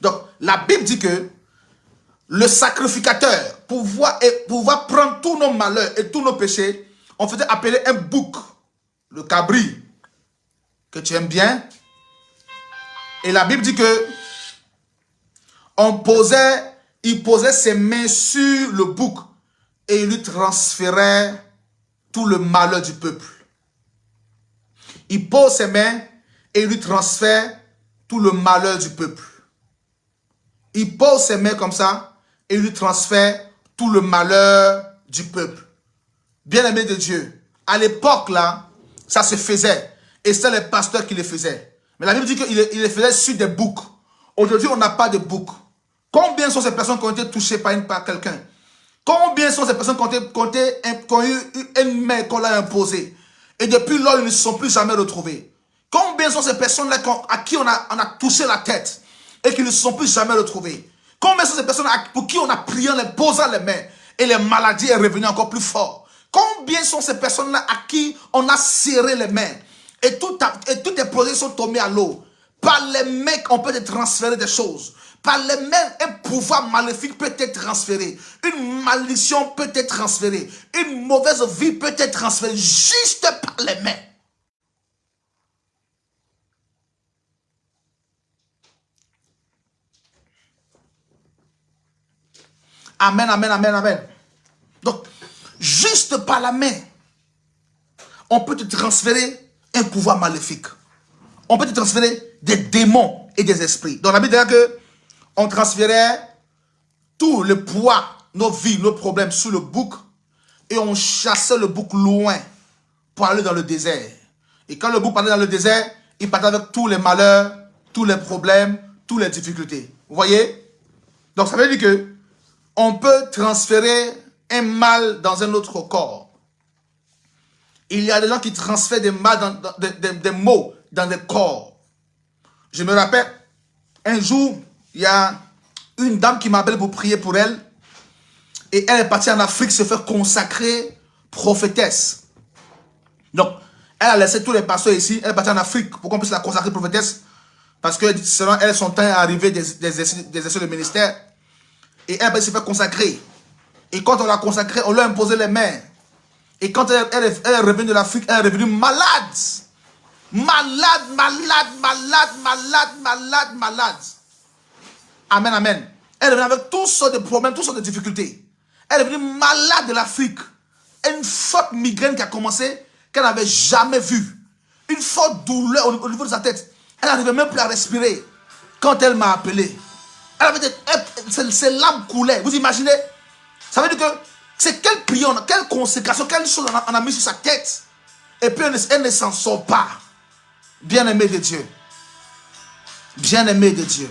Donc, la Bible dit que le sacrificateur, pour pouvoir prendre tous nos malheurs et tous nos péchés, on faisait appeler un bouc, le cabri, que tu aimes bien. Et la Bible dit que il posait ses mains sur le bouc et il lui transférait tout le malheur du peuple. Il pose ses mains et il lui transfère tout le malheur du peuple. Il pose ses mains comme ça et il lui transfère tout le malheur du peuple. Bien-aimé de Dieu, à l'époque là, ça se faisait. Et c'est les pasteurs qui le faisaient. Mais la Bible dit qu'il le faisait sur des boucs. Aujourd'hui, on n'a pas de boucs. Combien sont ces personnes qui ont été touchées par quelqu'un? Combien sont ces personnes qui ont eu une main qu'on leur a imposée? Et depuis lors, ils ne se sont plus jamais retrouvés. Combien sont ces personnes-là à qui on a touché la tête et qui ne se sont plus jamais retrouvés? Combien sont ces personnes pour qui on a prié en les posant les mains et les maladies est revenue encore plus fort? Combien sont ces personnes-là à qui on a serré les mains et tous tes projets sont tombés à l'eau? Par les mains, on peut te transférer des choses. Par les mains, un pouvoir maléfique peut être transféré. Une malédiction peut être transférée. Une mauvaise vie peut être transférée juste par les mains. Amen, amen, amen, amen. Donc, juste par la main, on peut te transférer un pouvoir maléfique. On peut te transférer des démons et des esprits. Donc, la Bible dit que on transférait tout le poids, nos vies, nos problèmes sur le bouc et on chassait le bouc loin pour aller dans le désert. Et quand le bouc partait dans le désert, il partait avec tous les malheurs, tous les problèmes, toutes les difficultés. Vous voyez? Donc, ça veut dire que on peut transférer un mal dans un autre corps. Il y a des gens qui transfèrent des maux dans des corps. Je me rappelle, un jour, il y a une dame qui m'appelle pour prier pour elle. Et elle est partie en Afrique se faire consacrer prophétesse. Donc, elle a laissé tous les pasteurs ici. Elle est partie en Afrique pour qu'on puisse la consacrer prophétesse. Parce que selon elle, son temps est arrivé des essais de ministère. Et elle va se faire consacrer. Et quand on l'a consacrée, on lui a imposé les mains. Et quand elle est revenue de l'Afrique, elle est revenue malade. Malade. Amen, amen. Elle est revenue avec toutes sortes de problèmes, toutes sortes de difficultés. Elle est revenue malade de l'Afrique. Une forte migraine qui a commencé, qu'elle n'avait jamais vue. Une forte douleur au niveau de sa tête. Elle n'arrivait même plus à respirer. Quand elle m'a appelé, ses larmes coulaient. Vous imaginez? Ça veut dire que c'est quelle prière, quelle consécration, quelle chose on a mis sur sa tête. Et puis elle ne s'en sort pas. Bien-aimé de Dieu. Bien-aimé de Dieu.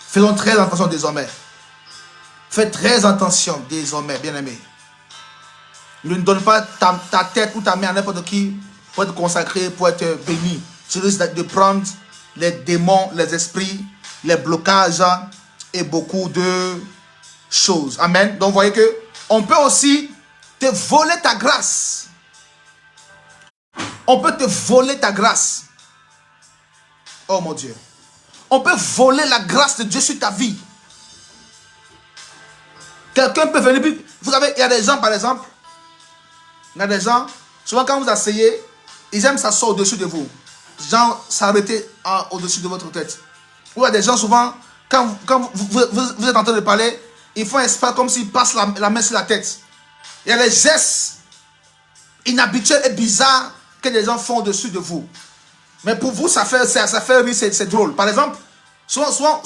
Faisons très attention désormais. Faites très attention désormais, bien-aimé. Ne donne pas ta tête ou ta main à n'importe qui pour être consacré, pour être béni. Tu risques de prendre les démons, les esprits, les blocages et beaucoup de choses. Amen. Donc, vous voyez que on peut aussi te voler ta grâce. On peut te voler ta grâce. Oh mon Dieu. On peut voler la grâce de Dieu sur ta vie. Quelqu'un peut venir. Vous savez, il y a des gens, par exemple. Il y a des gens, souvent quand vous asseyez, ils aiment s'asseoir au-dessus de vous. Genre, s'arrêter au-dessus de votre tête. Où il y a des gens souvent, quand vous êtes en train de parler, ils font exprès comme s'ils passent la main sur la tête. Il y a les gestes inhabituels et bizarres que les gens font au-dessus de vous. Mais pour vous, ça fait rire, c'est drôle. Par exemple, souvent,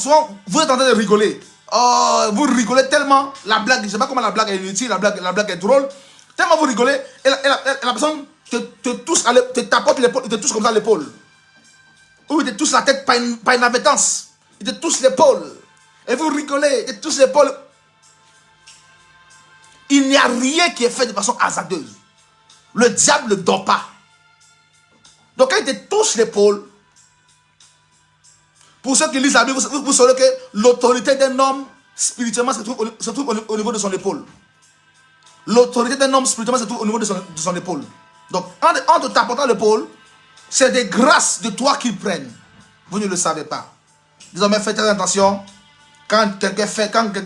vous êtes en train de rigoler. Oh, vous rigolez tellement, la blague, je ne sais pas comment la blague est inutile, la blague est drôle. Tellement vous rigolez, et la personne te touche, te tapote l'épaule, te touche comme ça l'épaule. Ou il te touche la tête par inadvertance. Il te touche l'épaule. Et vous rigolez, il te touche l'épaule. Il n'y a rien qui est fait de façon hasardeuse. Le diable ne dort pas. Donc quand il te touche l'épaule, pour ceux qui lisent la Bible, vous saurez que l'autorité d'un homme spirituellement se trouve au niveau de son épaule. L'autorité d'un homme spirituellement se trouve au niveau de son épaule. Donc en te tapotant l'épaule, c'est des grâces de toi qu'ils prennent. Vous ne le savez pas. Désormais, faites très attention. Quand quelqu'un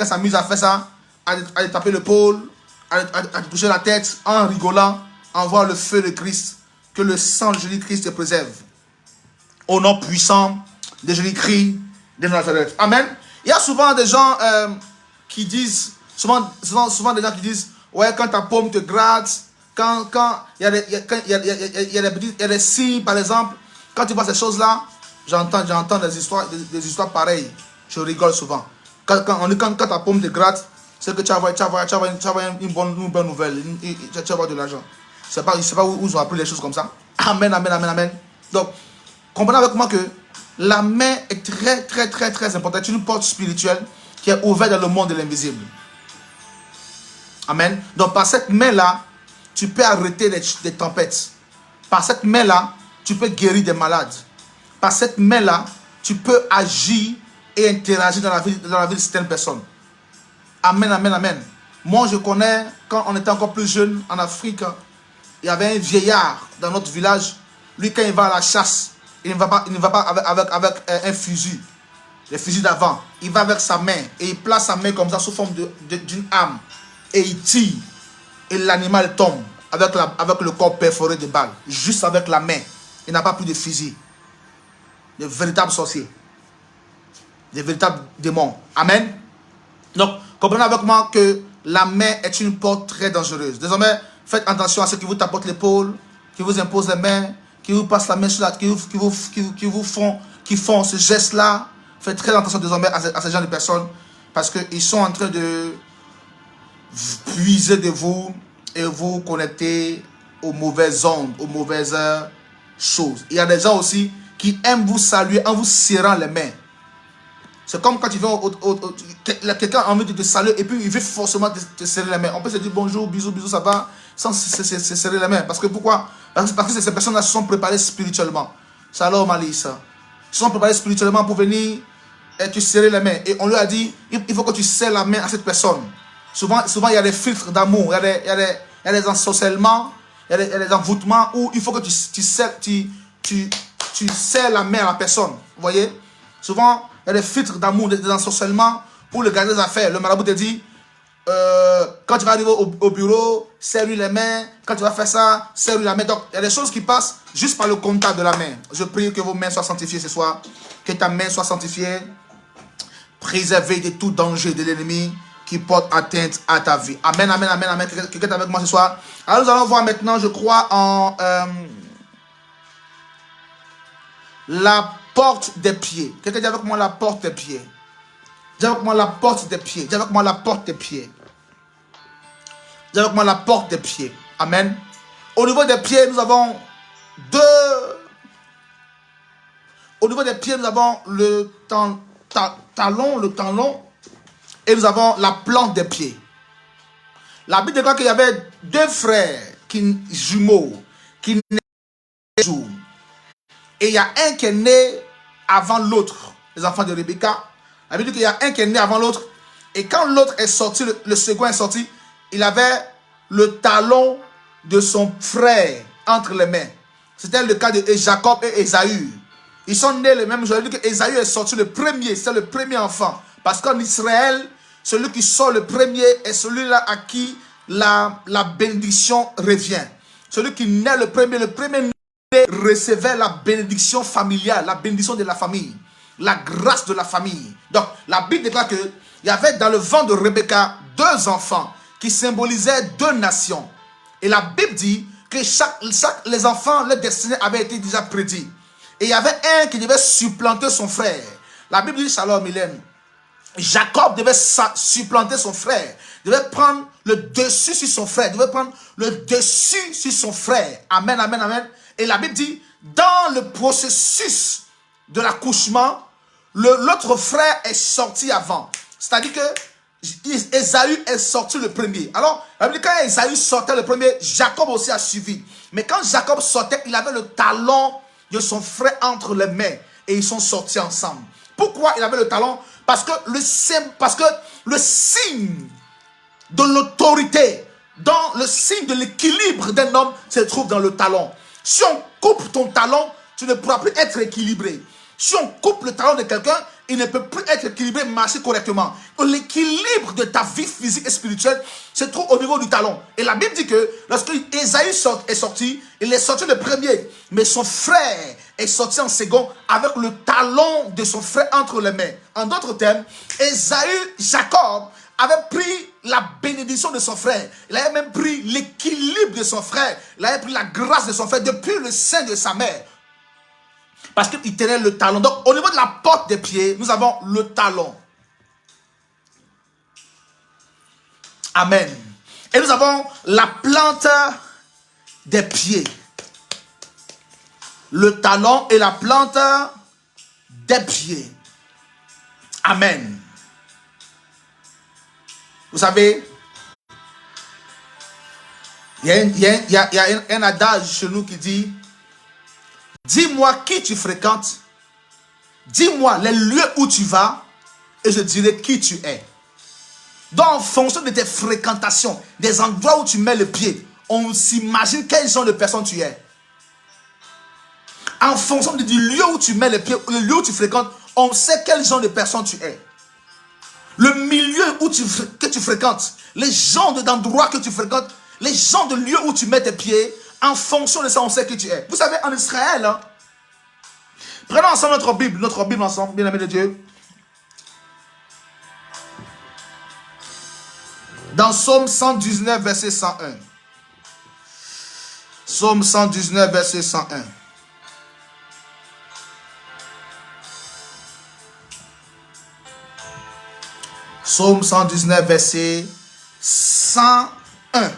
s'amuse à faire ça, à te taper l'épaule, à te toucher la tête, en rigolant, envoie le feu de Christ. Que le sang de Jésus-Christ te préserve. Au nom puissant de Jésus-Christ de Nazareth. Amen. Il y a souvent des gens qui disent, souvent des gens qui disent, ouais, quand ta paume te gratte, quand il y a des signes, par exemple, quand tu vois ces choses-là, j'entends des histoires pareilles. Je rigole souvent. Quand ta paume te gratte, c'est que tu vas avoir une bonne nouvelle. Tu vas avoir de l'argent. Je ne sais pas où ils ont appris les choses comme ça. Amen, amen, amen, amen. Donc, comprenez avec moi que la main est très, très, très, très importante. C'est une porte spirituelle qui est ouverte dans le monde de l'invisible. Amen. Donc, par cette main-là, tu peux arrêter des tempêtes. Par cette main-là, tu peux guérir des malades. Par cette main-là, tu peux agir et interagir dans la vie de certaines personnes. Amen, amen, amen. Moi, je connais, quand on était encore plus jeune en Afrique, il y avait un vieillard dans notre village. Lui, quand il va à la chasse, il ne va pas avec un fusil. Le fusil d'avant. Il va avec sa main. Et il place sa main comme ça sous forme d'une arme. Et il tire. Et l'animal tombe avec le corps perforé de balles. Juste avec la main. Il n'a pas plus de fusil. De véritables sorciers. Des véritables démons. Amen. Donc, comprenez avec moi que la main est une porte très dangereuse. Désormais, faites attention à ceux qui vous tapotent l'épaule, qui vous imposent les mains, qui vous passent la main sur la tête, qui font ce geste-là. Faites très attention désormais à ces gens de personnes parce qu'ils sont en train de puiser de vous et vous connecter aux mauvaises ondes, aux mauvaises choses. Il y a des gens aussi qui aiment vous saluer en vous serrant les mains. C'est comme quand tu viens quelqu'un a envie de te saluer et puis il veut forcément te serrer les mains. On peut se dire bonjour, bisous, bisous, ça va, sans se serrer les mains. Parce que pourquoi? Parce que ces personnes-là se sont préparées spirituellement. Shalom Malissa. Ils se sont préparés spirituellement pour venir et te serrer les mains. Et on lui a dit, il faut que tu serres la main à cette personne. Souvent il y a des filtres d'amour, il y a des ensorcellements, il y a des envoûtements où il faut que tu serres la main à la personne. Vous voyez? Souvent, il y a des filtres d'amour, des ensorcellements pour le garder des affaires. Le marabout te dit, quand tu vas arriver au bureau, serre-lui les mains. Quand tu vas faire ça, serre-lui la main. Donc, il y a des choses qui passent juste par le contact de la main. Je prie que vos mains soient sanctifiées ce soir. Que ta main soit sanctifiée. Préservée de tout danger de l'ennemi qui porte atteinte à ta vie. Amen, amen, amen, amen. Quelqu'un est avec moi ce soir. Alors, nous allons voir maintenant, je crois, en la porte des pieds. Quelqu'un dit avec moi la porte des pieds. Dis avec moi la porte des pieds. Dis avec moi la porte des pieds. Dis avec moi la porte des pieds. Amen. Au niveau des pieds, nous avons Au niveau des pieds, nous avons le talon, et nous avons la plante des pieds. La Bible déclare qu'il y avait deux frères jumeaux qui naissaient un jour. Et il y a un qui est né avant l'autre, les enfants de Rebecca. La Bible dit qu'il y a un qui est né avant l'autre. Et quand l'autre est sorti, le second est sorti, il avait le talon de son frère entre les mains. C'était le cas de Jacob et Ésaü. Ils sont nés le même jour. Il dit que Ésaü est sorti le premier, c'est le premier enfant. Parce qu'en Israël, celui qui sort le premier est celui-là à qui la bénédiction revient. Celui qui naît le premier recevait la bénédiction familiale, la bénédiction de la famille. la grâce de la famille. Donc, la Bible déclare qu'il y avait dans le ventre de Rebecca 2 enfants qui symbolisaient 2 nations. Et la Bible dit que les enfants, leur destinée avait été déjà prédit. Et il y avait un qui devait supplanter son frère. La Bible dit, Shalom, Mylène, Jacob devait supplanter son frère, devait prendre le dessus sur son frère, devait prendre le dessus sur son frère. Amen, amen, amen. Et la Bible dit, dans le processus de l'accouchement, l'autre frère est sorti avant. C'est-à-dire que Ésaü est sorti le premier. Alors, la Bible dit, quand Ésaü sortait le premier, Jacob aussi a suivi. Mais quand Jacob sortait, il avait le talon de son frère entre les mains. Et ils sont sortis ensemble. Pourquoi il avait le talon? Parce que le signe de l'autorité, dans le signe de l'équilibre d'un homme, se trouve dans le talon. Si on coupe ton talon, tu ne pourras plus être équilibré. Si on coupe le talon de quelqu'un, il ne peut plus être équilibré, marcher correctement. L'équilibre de ta vie physique et spirituelle se trouve au niveau du talon. Et la Bible dit que lorsque Ésaü est sorti, il est sorti le premier, mais son frère est sorti en second avec le talon de son frère entre les mains. En d'autres termes, Jacob avait pris la bénédiction de son frère. Il avait même pris l'équilibre de son frère. Il avait pris la grâce de son frère depuis le sein de sa mère. Parce qu'il tenait le talon. Donc, au niveau de la porte des pieds, nous avons le talon. Amen. Et nous avons la plante des pieds. Le talon et la plante des pieds. Amen. Vous savez, il y a un adage chez nous qui dit: dis-moi qui tu fréquentes, dis-moi les lieux où tu vas, et je dirai qui tu es. Donc, en fonction de tes fréquentations, des endroits où tu mets le pied, on s'imagine quel genre de personne tu es. En fonction du lieu où tu mets le pied, le lieu où tu fréquentes, on sait quel genre de personne tu es. Le milieu que tu fréquentes, les genres d'endroits que tu fréquentes, les genres de lieux où tu mets tes pieds, en fonction de ça, on sait qui tu es. Vous savez, en Israël, hein, prenons ensemble notre Bible ensemble, bien-aimés de Dieu. Dans Psaume 119, verset 101. Psaume 119, verset 101. Psaume 119, verset 101.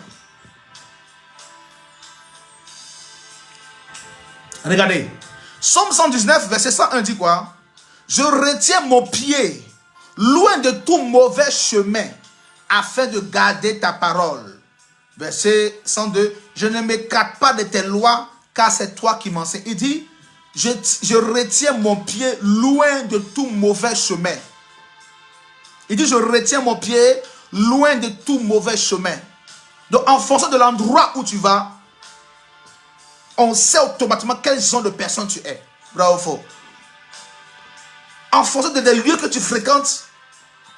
Regardez. Psaume 119, verset 101 dit quoi? Je retiens mon pied loin de tout mauvais chemin afin de garder ta parole. Verset 102. Je ne m'écarte pas de tes lois car c'est toi qui m'enseignes. Il dit, je retiens mon pied loin de tout mauvais chemin. Il dit, je retiens mon pied loin de tout mauvais chemin. Donc, en fonction de l'endroit où tu vas, on sait automatiquement quel genre de personne tu es. Bravo, faux. En fonction des lieux que tu fréquentes,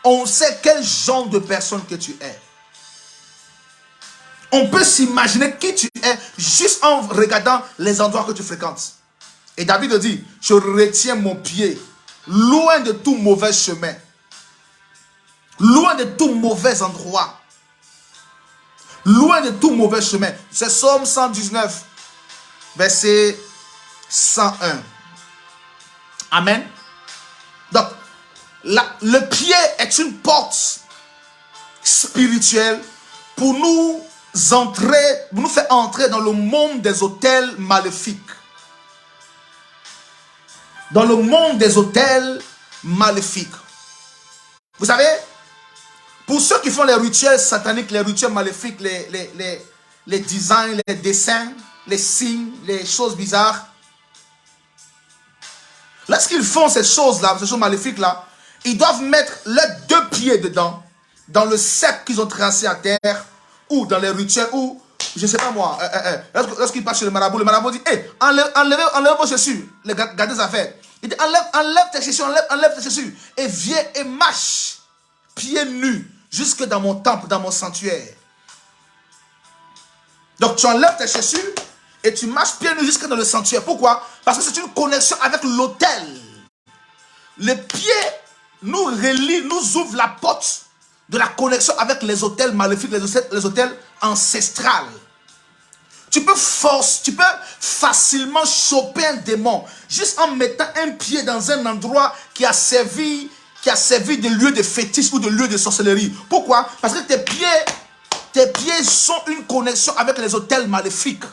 on sait quel genre de personne que tu es. On peut s'imaginer qui tu es juste en regardant les endroits que tu fréquentes. Et David dit, je retiens mon pied loin de tout mauvais chemin. Loin de tout mauvais endroit. Loin de tout mauvais chemin. C'est Psaume 119, verset 101. Amen. Donc, le pied est une porte spirituelle pour nous faire entrer dans le monde des autels maléfiques. Dans le monde des autels maléfiques. Vous savez, pour ceux qui font les rituels sataniques, les rituels maléfiques, les designs, les dessins, les signes, les choses bizarres, lorsqu'ils font ces choses-là, ces choses maléfiques-là, ils doivent mettre leurs 2 pieds dedans, dans le cercle qu'ils ont tracé à terre, ou dans les rituels, ou, je ne sais pas moi, lorsqu'ils passent chez le marabout dit, hey, enlevez vos chaussures, les gardez affaires. Il dit, enlève tes chaussures, enlève tes chaussures, et viens et marche, pieds nus, jusque dans mon temple, dans mon sanctuaire. Donc tu enlèves tes chaussures, et tu marches pieds nus jusque dans le sanctuaire. Pourquoi? Parce que c'est une connexion avec l'autel. les pieds nous relient, nous ouvrent la porte de la connexion avec les autels maléfiques, les autels ancestrales. Tu peux facilement choper un démon juste en mettant un pied dans un endroit qui a servi de lieu de fétiche ou de lieu de sorcellerie. Pourquoi? Parce que tes pieds sont une connexion avec les autels maléfiques.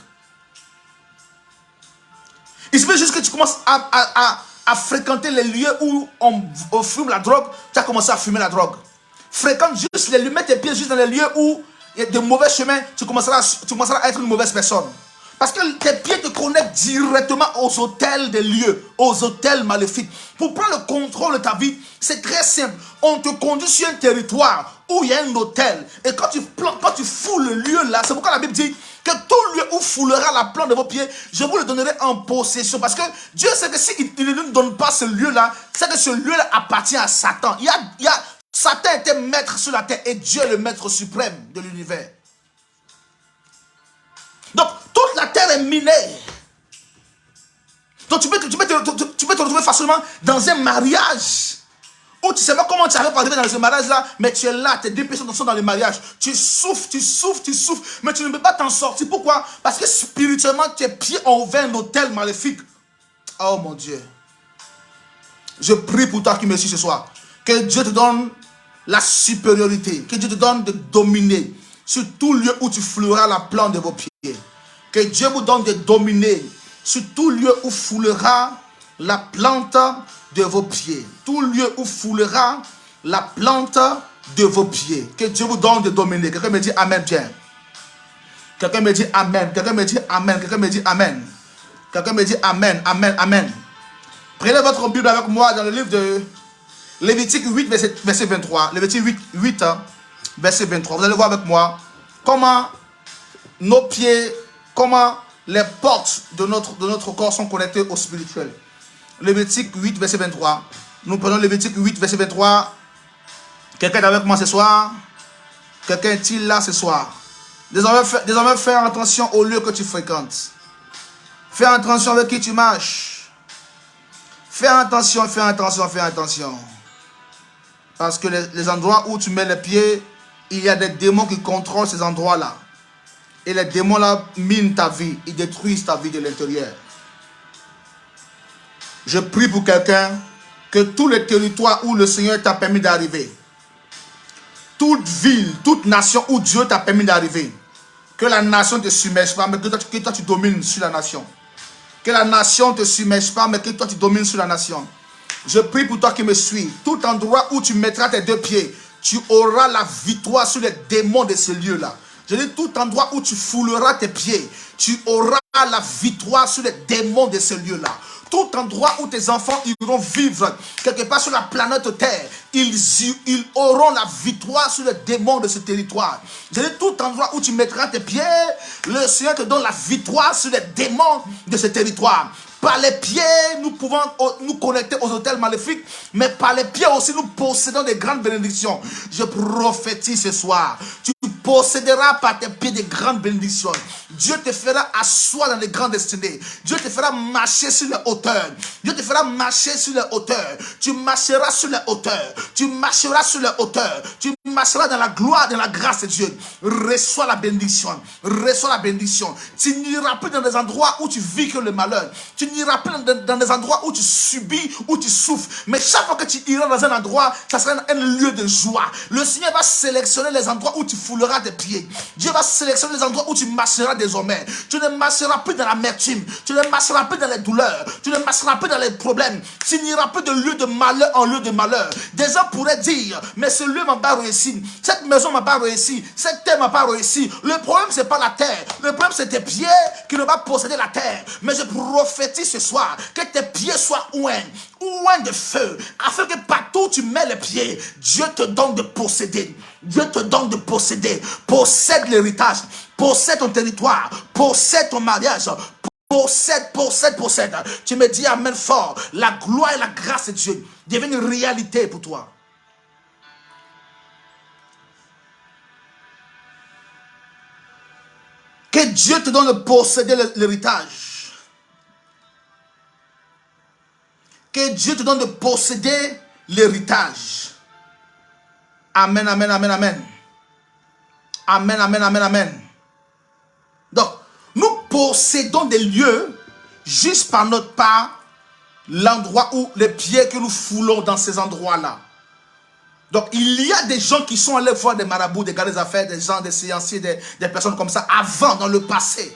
Il se peut juste que tu commences à fréquenter les lieux où on fume la drogue. Tu as commencé à fumer la drogue. Fréquente juste les lieux, mets tes pieds juste dans les lieux où il y a de mauvais chemins, tu commenceras à être une mauvaise personne. Parce que tes pieds te connectent directement aux hôtels des lieux, aux hôtels maléfiques. Pour prendre le contrôle de ta vie, c'est très simple. On te conduit sur un territoire où il y a un hôtel. Et quand tu foules le lieu là, c'est pourquoi la Bible dit que tout lieu où foulera la plante de vos pieds, je vous le donnerai en possession. Parce que Dieu sait que s'il ne nous donne pas ce lieu là, c'est que ce lieu là appartient à Satan. Satan était maître sur la terre et Dieu est le maître suprême de l'univers. Donc, toute la terre est minée. Donc, tu peux te retrouver facilement dans un mariage où tu ne sais pas comment tu arrives à arriver dans ce mariage-là, mais tu es là, tes deux personnes sont dans le mariage. Tu souffres, mais tu ne peux pas t'en sortir. Pourquoi? Parce que spirituellement, tes pieds ont ouvert un hôtel maléfique. Oh mon Dieu. Je prie pour toi qui me suis ce soir. Que Dieu te donne la supériorité. Que Dieu te donne de dominer sur tout lieu où tu fouleras la plante de vos pieds. Que Dieu vous donne de dominer sur tout lieu où foulera la plante de vos pieds. Tout lieu où foulera la plante de vos pieds. Que Dieu vous donne de dominer. Quelqu'un me dit Amen, bien. Quelqu'un me dit Amen. Quelqu'un me dit Amen. Quelqu'un me dit Amen. Quelqu'un me dit Amen, Amen, Amen. Prenez votre Bible avec moi dans le livre de Lévitique 8, verset 23. Lévitique 8, verset 23. Vous allez voir avec moi comment nos pieds, comment les portes de notre corps sont connectées au spirituel. Lévitique 8, verset 23. Nous prenons Lévitique 8, verset 23. Quelqu'un est avec moi ce soir? Quelqu'un est-il là ce soir? Désormais, fais attention au lieu que tu fréquentes. Fais attention avec qui tu marches. Fais attention. Parce que les endroits où tu mets les pieds, il y a des démons qui contrôlent ces endroits-là. Et les démons-là minent ta vie. Ils détruisent ta vie de l'intérieur. Je prie pour quelqu'un que tous les territoires où le Seigneur t'a permis d'arriver, toute ville, toute nation où Dieu t'a permis d'arriver, que la nation ne te submerge pas, mais que toi tu domines sur la nation. Que la nation ne te submerge pas, mais que toi tu domines sur la nation. Je prie pour toi qui me suis. Tout endroit où tu mettras tes deux pieds, tu auras la victoire sur les démons de ce lieu-là. Je dis tout endroit où tu fouleras tes pieds, tu auras la victoire sur les démons de ce lieu-là. Tout endroit où tes enfants iront vivre, quelque part sur la planète Terre, ils auront la victoire sur les démons de ce territoire. Je dis tout endroit où tu mettras tes pieds, le Seigneur te donne la victoire sur les démons de ce territoire. Par les pieds, nous pouvons nous connecter aux hôtels maléfiques, mais par les pieds aussi, nous possédons des grandes bénédictions. Je prophétise ce soir. Tu posséderas par tes pieds des grandes bénédictions. Dieu te fera asseoir dans les grandes destinées. Dieu te fera marcher sur les hauteurs. Dieu te fera marcher sur les hauteurs. Tu marcheras sur les hauteurs. Tu marcheras sur les hauteurs. Tu marcheras dans la gloire, dans la grâce de Dieu. Reçois la bénédiction. Reçois la bénédiction. Tu n'iras plus dans des endroits où tu vis que le malheur. Tu n'iras plus dans des endroits où tu subis, où tu souffres. Mais chaque fois que tu iras dans un endroit, ça sera un lieu de joie. Le Seigneur va sélectionner les endroits où tu fouleras tes pieds. Dieu va sélectionner les endroits où tu marcheras désormais. Tu ne marcheras plus dans l'amertume. Tu ne marcheras plus dans les douleurs. Tu ne marcheras plus dans les problèmes. Tu n'iras plus de lieu de malheur en lieu de malheur. Des gens pourraient dire, mais ce lieu m'a pas réussi. Cette maison m'a pas réussi. Cette terre m'a pas réussi. Le problème, c'est pas la terre. Le problème, c'est tes pieds qui ne vont posséder la terre. Mais je prophétise ce soir que tes pieds soient ouins de feu, afin que partout où tu mets les pieds, Dieu te donne de posséder. Dieu te donne de posséder. Possède l'héritage, possède ton territoire, possède ton mariage, possède. Tu me dis amen fort. La gloire et la grâce de Dieu deviennent une réalité pour toi. Que Dieu te donne de posséder l'héritage. Que Dieu te donne de posséder l'héritage. Amen, amen, amen, amen. Amen, amen, amen, amen. Donc, nous possédons des lieux juste par notre part, l'endroit où les pieds que nous foulons dans ces endroits-là. Donc, il y a des gens qui sont allés voir des marabouts, des gars des affaires, des gens, des séanciers, des personnes comme ça, avant, dans le passé.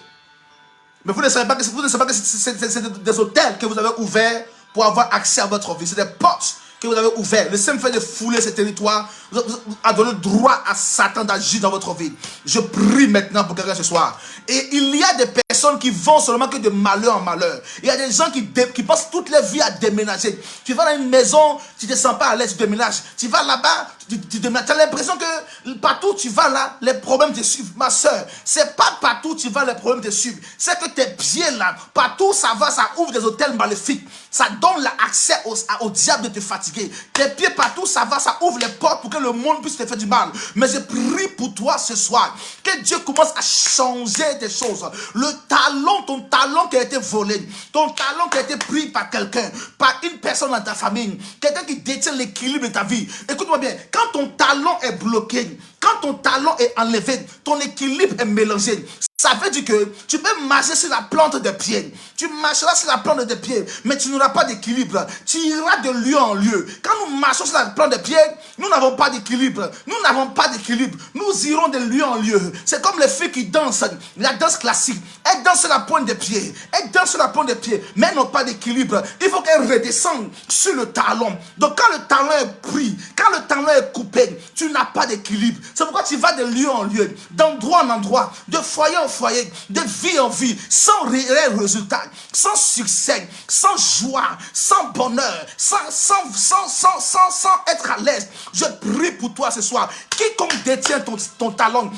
Mais vous ne savez pas que, c'est des hôtels que vous avez ouverts pour avoir accès à votre vie. C'est des portes que vous avez ouvertes. Le simple fait de fouler ces territoires a donné droit à Satan d'agir dans votre vie. Je prie maintenant pour quelqu'un ce soir. Et il y a des personnes qui vont seulement que de malheur en malheur. Il y a des gens qui passent toute leur vie à déménager. Tu vas dans une maison, tu ne te sens pas à l'aise, tu déménages. Tu vas là-bas, tu déménages. Tu as l'impression que partout où tu vas là, les problèmes te suivent. Ma soeur, c'est pas partout où tu vas, les problèmes te suivent. C'est que tes pieds là, partout où ça va, ça ouvre des hôtels maléfiques. Ça donne l'accès au diable de te fatiguer. Tes pieds partout où ça va, ça ouvre les portes pour que le monde puisse te faire du mal. Mais je prie pour toi ce soir, que Dieu commence à changer des choses. Le talent, ton talent qui a été volé, ton talent qui a été pris par quelqu'un, par une personne dans ta famille, quelqu'un qui détient l'équilibre de ta vie. Écoute-moi bien, quand ton talent est bloqué, quand ton talent est enlevé, ton équilibre est mélangé. Ça veut dire que tu peux marcher sur la plante des pieds. Tu marcheras sur la plante des pieds, mais tu n'auras pas d'équilibre. Tu iras de lieu en lieu. Quand nous marchons sur la plante des pieds, nous n'avons pas d'équilibre. Nous n'avons pas d'équilibre. Nous irons de lieu en lieu. C'est comme les filles qui dansent, la danse classique. Elles dansent sur la pointe des pieds. Elles dansent sur la pointe des pieds, mais elles n'ont pas d'équilibre. Il faut qu'elles redescendent sur le talon. Donc quand le talon est pris, quand le talon est coupé, tu n'as pas d'équilibre. C'est pourquoi tu vas de lieu en lieu, d'endroit en endroit, de foyer en foyer, de vie en vie, sans réel résultat, sans succès, sans joie, sans bonheur, sans être à l'aise. Je prie pour toi ce soir. Quiconque détient ton talent,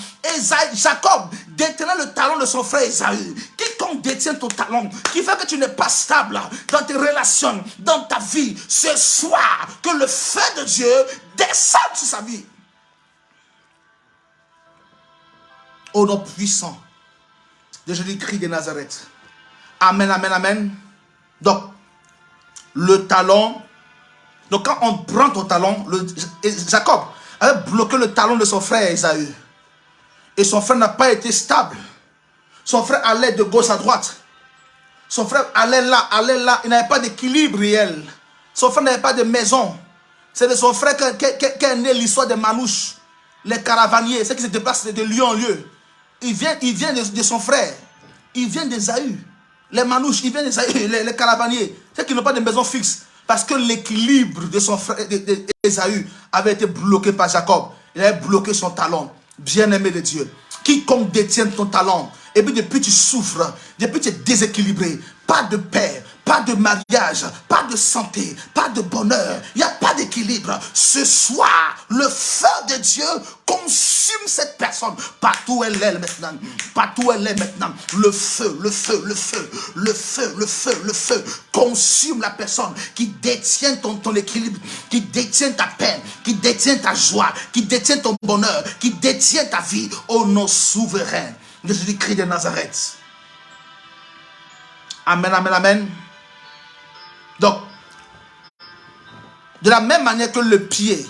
Jacob détenait le talent de son frère Ésaü. Quiconque détient ton talent, qui fait que tu n'es pas stable dans tes relations, dans ta vie, ce soir, que le feu de Dieu descende sur sa vie. Au nom puissant de Jésus-Christ de Nazareth. Amen, amen, amen. Donc, le talon. Donc, quand on prend ton talon, Jacob avait bloqué le talon de son frère Ésaü. Et son frère n'a pas été stable. Son frère allait de gauche à droite. Son frère allait là. Il n'avait pas d'équilibre réel. Son frère n'avait pas de maison. C'est de son frère qu'est née l'histoire des manouches. Les caravaniers, ceux qui se déplacent de lieu en lieu. Il vient de son frère. Il vient d'Ésaü. Les manouches, ils viennent d'Ésaü. Les caravaniers, ceux qui n'ont pas de maison fixe. Parce que l'équilibre de son frère d'Ésaü avait été bloqué par Jacob. Il avait bloqué son talon. Bien-aimé de Dieu. Quiconque détient ton talent, et puis depuis tu souffres, depuis tu es déséquilibré, pas de paix, pas de mariage, pas de santé, pas de bonheur, il n'y a pas d'équilibre. Ce soir, le feu de Dieu consume cette personne. Partout où elle est maintenant, partout où elle est maintenant, le feu consume la personne qui détient ton équilibre, qui détient ta paix, qui détient ta joie, qui détient ton bonheur, qui détient ta vie au nom souverain de Jésus-Christ de Nazareth. Amen, amen, amen. Donc, de la même manière que le pied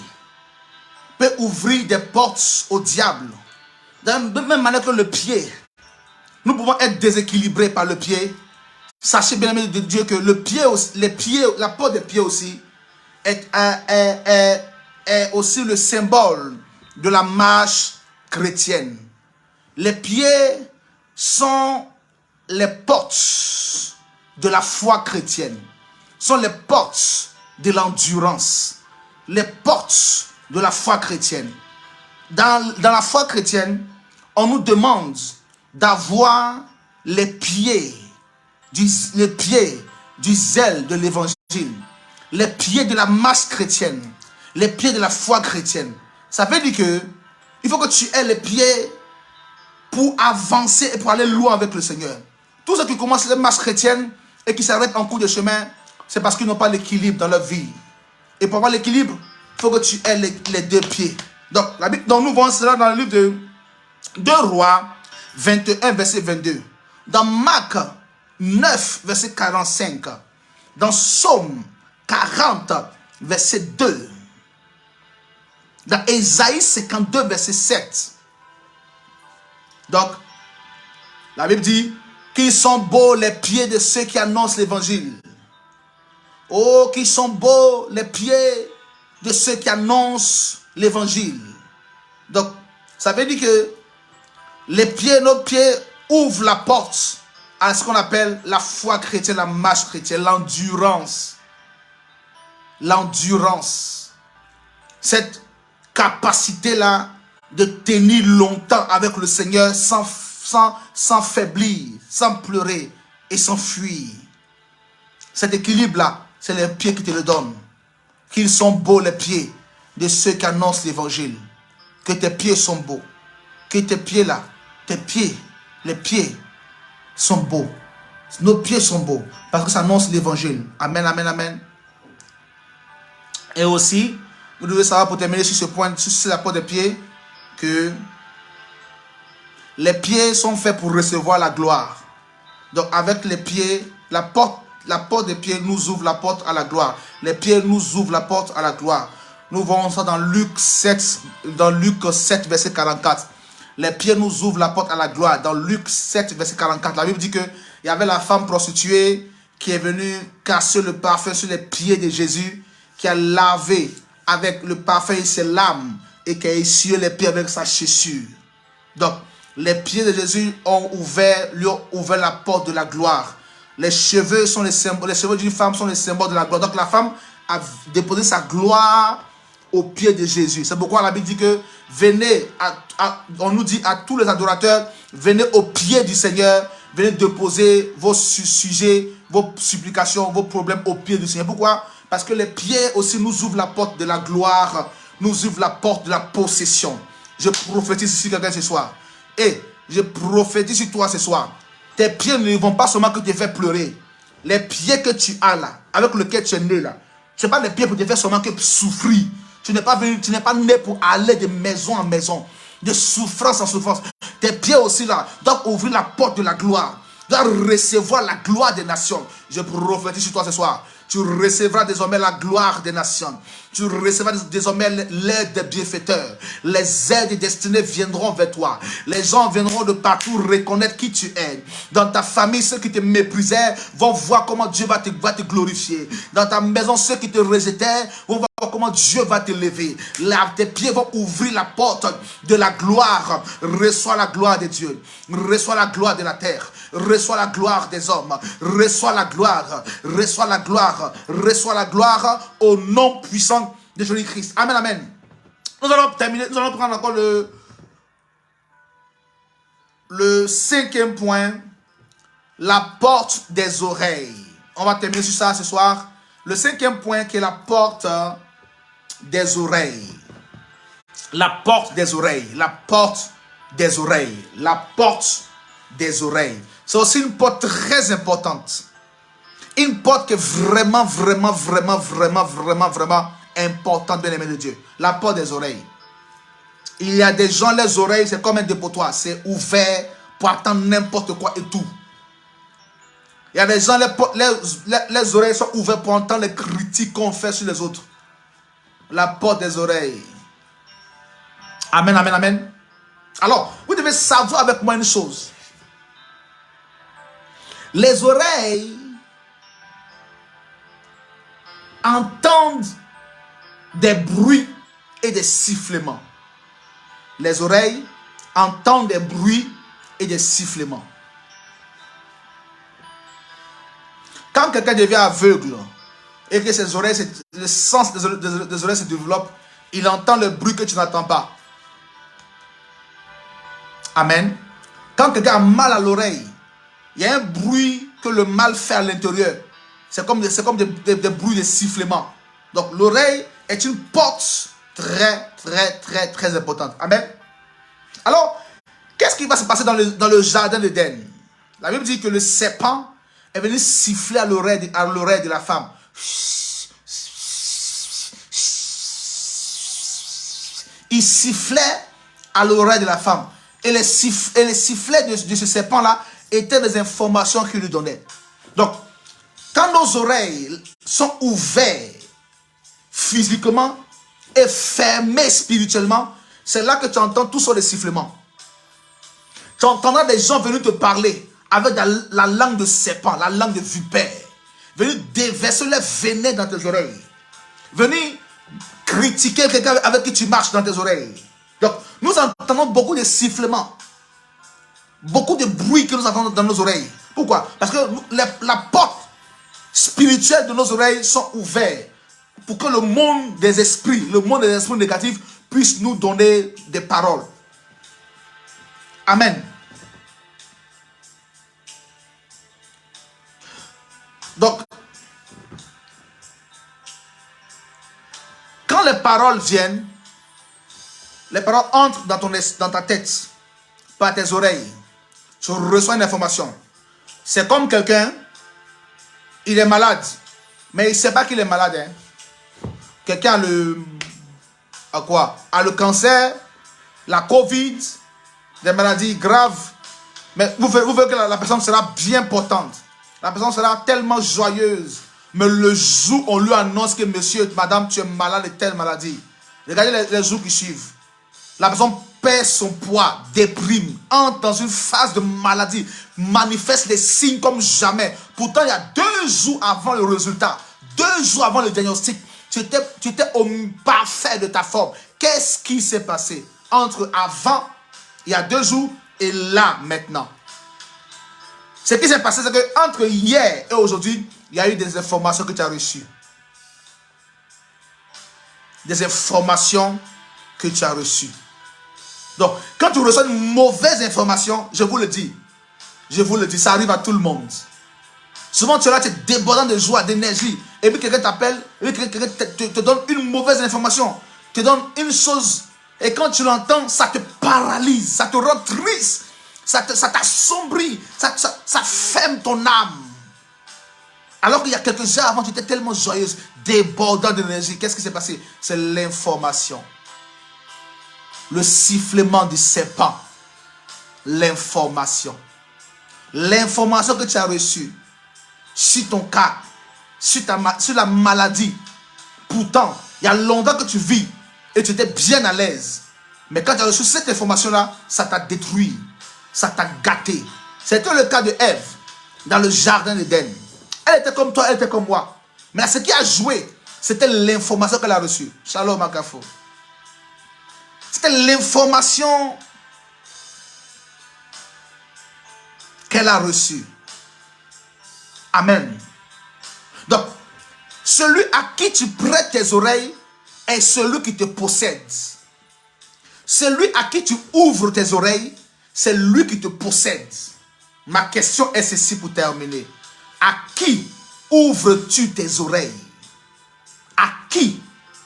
peut ouvrir des portes au diable, de la même manière que le pied, nous pouvons être déséquilibrés par le pied. Sachez bien aimé de Dieu que le pied, la porte des pieds aussi est aussi le symbole de la marche chrétienne. Les pieds sont les portes de la foi chrétienne, sont les portes de l'endurance, les portes de la foi chrétienne. Dans la foi chrétienne, on nous demande d'avoir les pieds du zèle de l'évangile, les pieds de la marche chrétienne, les pieds de la foi chrétienne. Ça veut dire que il faut que tu aies les pieds pour avancer et pour aller loin avec le Seigneur. Tous ceux qui commencent la marche chrétienne et qui s'arrêtent en cours de chemin, c'est parce qu'ils n'ont pas l'équilibre dans leur vie. Et pour avoir l'équilibre, il faut que tu aies les deux pieds. Donc, nous voyons cela dans le livre de 2 Rois 21, verset 22. Dans Marc 9, verset 45. Dans Psaume 40, verset 2. Dans Ésaïe 52, verset 7. Donc, la Bible dit qu'ils sont beaux les pieds de ceux qui annoncent l'évangile. Oh, qu'ils sont beaux les pieds de ceux qui annoncent l'évangile. Donc, ça veut dire que nos pieds ouvrent la porte à ce qu'on appelle la foi chrétienne, la marche chrétienne, l'endurance. L'endurance. Cette capacité-là de tenir longtemps avec le Seigneur sans faiblir, sans pleurer et sans fuir. Cet équilibre-là, c'est les pieds qui te le donnent. Qu'ils sont beaux les pieds de ceux qui annoncent l'évangile. Que tes pieds sont beaux. Que tes pieds-là, les pieds sont beaux. Nos pieds sont beaux parce que ça annonce l'évangile. Amen, amen, amen. Et aussi, vous devez savoir pour terminer sur ce point, sur la porte des pieds, que les pieds sont faits pour recevoir la gloire. Donc avec les pieds, la porte des pieds nous ouvre la porte à la gloire. Les pieds nous ouvrent la porte à la gloire. Nous voyons ça dans Luc 7, verset 44. Les pieds nous ouvrent la porte à la gloire. Dans Luc 7, verset 44, la Bible dit qu'il y avait la femme prostituée qui est venue casser le parfum sur les pieds de Jésus, qui a lavé avec le parfum et ses larmes et qui a essuyé les pieds avec sa chaussure. Donc, les pieds de Jésus lui ont ouvert la porte de la gloire. Les cheveux sont les symboles, les cheveux d'une femme sont les symboles de la gloire. Donc, la femme a déposé sa gloire aux pieds de Jésus. C'est pourquoi la Bible dit que venez, on nous dit à tous les adorateurs, venez aux pieds du Seigneur, venez déposer vos sujets, vos supplications, vos problèmes aux pieds du Seigneur. Pourquoi? Parce que les pieds aussi nous ouvrent la porte de la gloire, nous ouvrent la porte de la possession. Je prophétise ici quelqu'un ce soir. Et je prophétise sur toi ce soir. Tes pieds ne vont pas seulement que te faire pleurer. Les pieds que tu as là, avec lesquels tu es né là, ce n'est pas les pieds pour te faire seulement que souffrir. Tu n'es pas né pour aller de maison en maison, de souffrance en souffrance. Tes pieds aussi là doivent ouvrir la porte de la gloire, doivent recevoir la gloire des nations. Je prophétise sur toi ce soir. Tu recevras désormais la gloire des nations. Tu recevras désormais l'aide des bienfaiteurs. Les aides destinées viendront vers toi. Les gens viendront de partout reconnaître qui tu es. Dans ta famille, ceux qui te méprisaient vont voir comment Dieu va te glorifier. Dans ta maison, ceux qui te rejetaient vont voir comment Dieu va te lever. Là, tes pieds vont ouvrir la porte de la gloire. Reçois la gloire de Dieu. Reçois la gloire de la terre. Reçois la gloire des hommes. Reçois la gloire. Reçois la gloire. Reçois la gloire au nom puissant de Jésus-Christ. Amen, amen. Nous allons terminer. Nous allons prendre encore le cinquième point. La porte des oreilles. On va terminer sur ça ce soir. Le cinquième point qui est la porte des oreilles. La porte des oreilles. La porte des oreilles. La porte des oreilles. C'est aussi une porte très importante. Une porte qui est vraiment importante, bien aimé de Dieu. La porte des oreilles. Il y a des gens, les oreilles, c'est comme un dépotoir. C'est ouvert pour attendre n'importe quoi et tout. Il y a des gens, les oreilles sont ouvertes pour entendre les critiques qu'on fait sur les autres. La porte des oreilles. Amen, amen, amen. Alors, vous devez savoir avec moi une chose. Les oreilles entendent des bruits et des sifflements. Les oreilles entendent des bruits et des sifflements. Quand quelqu'un devient aveugle et que ses oreilles, le sens des oreilles se développe, il entend le bruit que tu n'entends pas. Amen. Quand quelqu'un a mal à l'oreille, il y a un bruit que le mal fait à l'intérieur. C'est comme des bruits de sifflement. Donc l'oreille est une porte très importante. Amen. Alors, qu'est-ce qui va se passer dans le jardin d'Éden? La Bible dit que le serpent est venu siffler à l'oreille de la femme. Il sifflait à l'oreille de la femme. Et les sifflets de ce serpent-là étaient des informations qu'il lui donnait. Donc, Quand nos oreilles sont ouvertes physiquement et fermées spirituellement, c'est là que tu entends tout sur les sifflements. Tu entendras des gens venir te parler avec la langue de serpent, la langue de vipère. Venir déverser leur venin dans tes oreilles. Venir critiquer quelqu'un avec qui tu marches dans tes oreilles. Donc, nous entendons beaucoup de sifflements. Beaucoup de bruit que nous entendons dans nos oreilles. Pourquoi? Parce que la porte spirituelle de nos oreilles sont ouvertes pour que le monde des esprits négatifs puisse nous donner des paroles. Amen. Donc, quand les paroles viennent, les paroles entrent dans ta tête, par tes oreilles. Tu reçois une information. C'est comme quelqu'un, il est malade, mais il ne sait pas qu'il est malade. Hein. Quelqu'un a le cancer, la Covid, des maladies graves. Mais vous verrez que la personne sera bien portante. La personne sera tellement joyeuse. Mais le jour où on lui annonce que monsieur, madame, tu es malade de telle maladie. Regardez les jours qui suivent. La personne perd son poids, déprime, entre dans une phase de maladie, manifeste les signes comme jamais. Pourtant, il y a 2 jours avant le résultat, 2 jours avant le diagnostic, tu étais au parfait de ta forme. Qu'est-ce qui s'est passé entre avant, il y a 2 jours, et là, maintenant? Ce qui s'est passé, c'est qu'entre hier et aujourd'hui, il y a eu des informations que tu as reçues. Des informations que tu as reçues. Donc, quand tu reçois une mauvaise information, je vous le dis, ça arrive à tout le monde. Souvent, tu es là, tu es débordant de joie, d'énergie, et puis quelqu'un t'appelle, et puis quelqu'un te donne une mauvaise information, te donne une chose, et quand tu l'entends, ça te paralyse, ça te rend triste, ça t'assombrit, ça ferme ton âme. Alors qu'il y a quelques heures avant, tu étais tellement joyeuse, débordant d'énergie. Qu'est-ce qui s'est passé? C'est l'information. Le sifflement du serpent. L'information. L'information que tu as reçue sur ton cas, sur la maladie. Pourtant, il y a longtemps que tu vis et tu étais bien à l'aise. Mais quand tu as reçu cette information-là, ça t'a détruit. Ça t'a gâté. C'était le cas de Ève dans le jardin d'Éden. Elle était comme toi, elle était comme moi. Mais ce qui a joué, c'était l'information qu'elle a reçue. Shalom Akafo. C'était l'information qu'elle a reçue. Amen. Donc, celui à qui tu prêtes tes oreilles est celui qui te possède. Celui à qui tu ouvres tes oreilles, c'est lui qui te possède. Ma question est ceci pour terminer. À qui ouvres-tu tes oreilles? À qui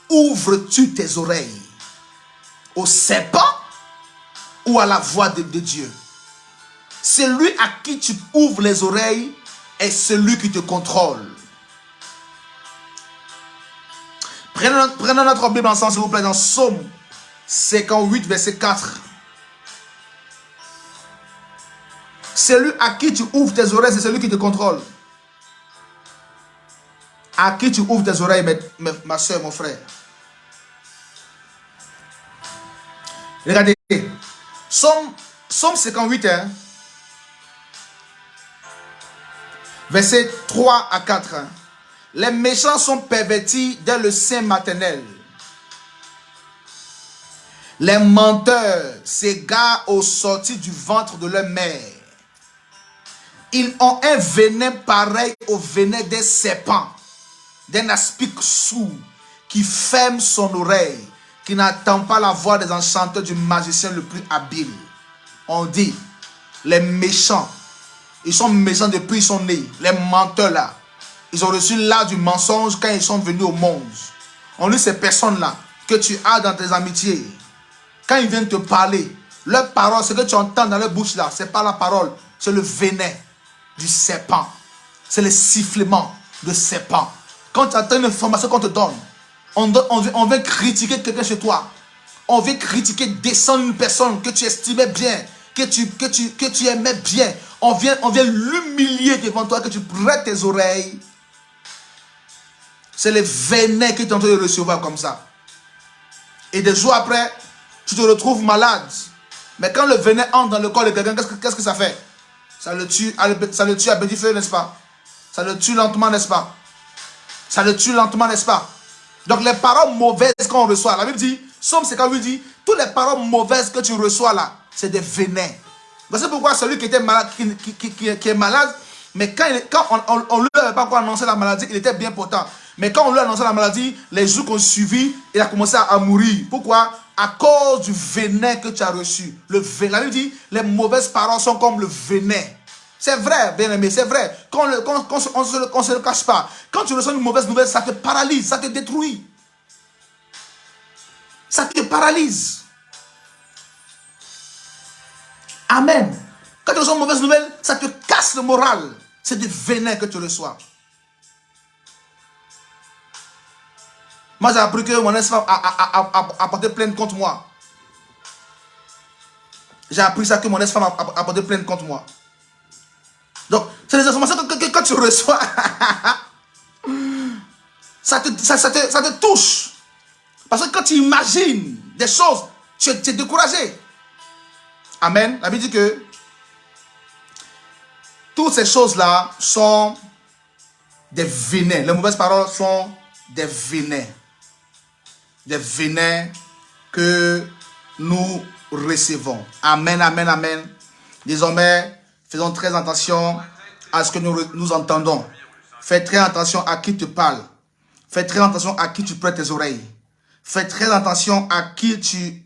ouvres-tu tes oreilles? Au serpent ou à la voix de Dieu? Celui à qui tu ouvres les oreilles est celui qui te contrôle. Prenons notre Bible ensemble, s'il vous plaît, dans Psaume 58, verset 4. Celui à qui tu ouvres tes oreilles, c'est celui qui te contrôle. À qui tu ouvres tes oreilles, ma soeur, mon frère? Regardez. Psaume 58, hein, verset 3 à 4. Hein. Les méchants sont pervertis dès le sein maternel. Les menteurs s'égarent aux sorties du ventre de leur mère. Ils ont un venin pareil au venin des serpents, d'un aspic sourd qui ferme son oreille, qui n'attend pas la voix des enchanteurs du magicien le plus habile. On dit, les méchants, ils sont méchants depuis qu'ils sont nés. Les menteurs là, ils ont reçu l'art du mensonge quand ils sont venus au monde. On dit ces personnes-là que tu as dans tes amitiés, quand ils viennent te parler, leur parole, ce que tu entends dans leur bouche là, c'est pas la parole, c'est le venin du serpent. C'est le sifflement de serpent. Quand tu entends une information qu'on te donne, on vient critiquer quelqu'un chez toi. On vient critiquer, descendre une personne que tu estimais bien, que tu aimais bien. On vient l'humilier devant toi, que tu prêtes tes oreilles. C'est le venin qui est en train de recevoir comme ça. Et des jours après, tu te retrouves malade. Mais quand le venin entre dans le corps de quelqu'un, qu'est-ce que ça fait? Ça le tue à petit feu, n'est-ce pas? Ça le tue lentement, n'est-ce pas? Ça le tue lentement, n'est-ce pas? Donc les paroles mauvaises qu'on reçoit, la Bible dit, Somme 58 dit, toutes les paroles mauvaises que tu reçois là, c'est des venins. C'est pourquoi celui qui était malade, qui est malade, mais quand on lui avait pas encore annoncé la maladie, il était bien portant. Mais quand on lui a annoncé la maladie, les jours qu'on suivit, il a commencé à mourir. Pourquoi? À cause du venin que tu as reçu. Le venin. La Bible dit, les mauvaises paroles sont comme le venin. C'est vrai, bien aimé, c'est vrai. On ne se le cache pas. Quand tu reçois une mauvaise nouvelle, ça te paralyse, ça te détruit. Ça te paralyse. Amen. Quand tu reçois une mauvaise nouvelle, ça te casse le moral. C'est du venin que tu reçois. Moi, j'ai appris que mon ex-femme a porté plainte contre moi. J'ai appris ça, que mon ex-femme a porté plainte contre moi. Donc, c'est des informations que quand tu reçois, ça te touche. Parce que quand tu imagines des choses, tu es découragé. Amen. La Bible dit que toutes ces choses-là sont des venins. Les mauvaises paroles sont des venins. Des venins que nous recevons. Amen, amen, amen. Désormais, faisons très attention à ce que nous entendons. Fais très attention à qui te parle. Fais très attention à qui tu prêtes tes oreilles. Fais très attention à qui tu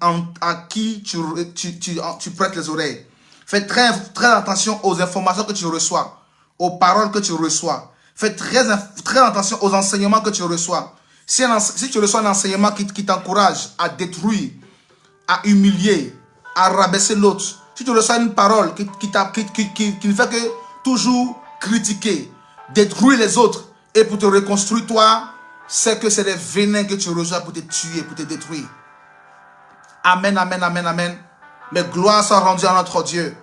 prêtes les oreilles. Fais très attention aux informations que tu reçois, aux paroles que tu reçois. Fais très attention aux enseignements que tu reçois. Si tu reçois un enseignement qui t'encourage à détruire, à humilier, à rabaisser l'autre, si tu reçois une parole qui ne fait que toujours critiquer, détruire les autres et pour te reconstruire toi, c'est que c'est des venins que tu reçois pour te tuer, pour te détruire. Amen, amen, amen, amen. Mais gloire soit rendue à notre Dieu,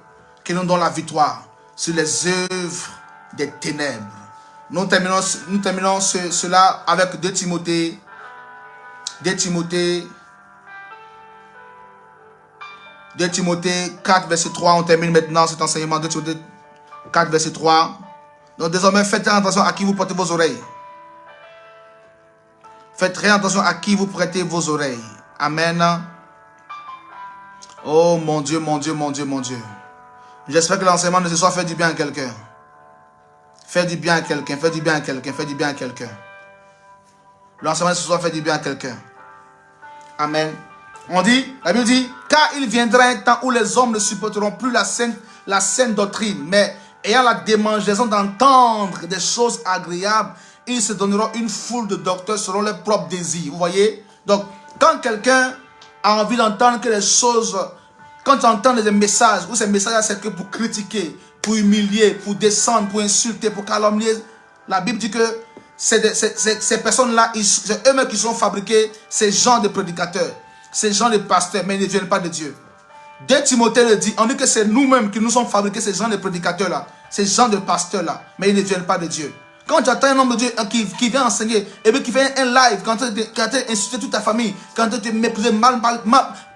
qui nous donne la victoire sur les œuvres des ténèbres. Nous terminons cela avec 2 Timothée 4, verset 3. On termine maintenant cet enseignement. 2 Timothée 4, verset 3. Donc désormais, faites très attention à qui vous portez vos oreilles. Faites très attention à qui vous prêtez vos oreilles. Amen. Oh mon Dieu, mon Dieu, mon Dieu, mon Dieu. J'espère que l'enseignement de ce soir fait du bien à quelqu'un. Fais du bien à quelqu'un, fais du bien à quelqu'un, fais du bien à quelqu'un. L'enseignement de ce soir fait du bien à quelqu'un. Amen. On dit, la Bible dit, car il viendra un temps où les hommes ne supporteront plus la saine doctrine, mais ayant la démangeaison d'entendre des choses agréables, ils se donneront une foule de docteurs selon leurs propres désirs. Vous voyez? Donc, quand quelqu'un a envie d'entendre que les choses, quand tu entends des messages, où ces messages c'est que pour critiquer, pour humilier, pour descendre, pour insulter, pour calomnier, la Bible dit que ces personnes-là, c'est eux-mêmes qui sont fabriqués, ces genres de prédicateurs, ces genres de pasteurs, mais ils ne viennent pas de Dieu. 2 Timothée le dit, on dit que c'est nous-mêmes qui nous sommes fabriqués, ces genres de prédicateurs-là, ces genres de pasteurs-là, mais ils ne viennent pas de Dieu. Quand tu attends un homme de Dieu qui vient enseigner, et bien qui fait un live, quand tu insultes toute ta famille, quand tu te méprises mal,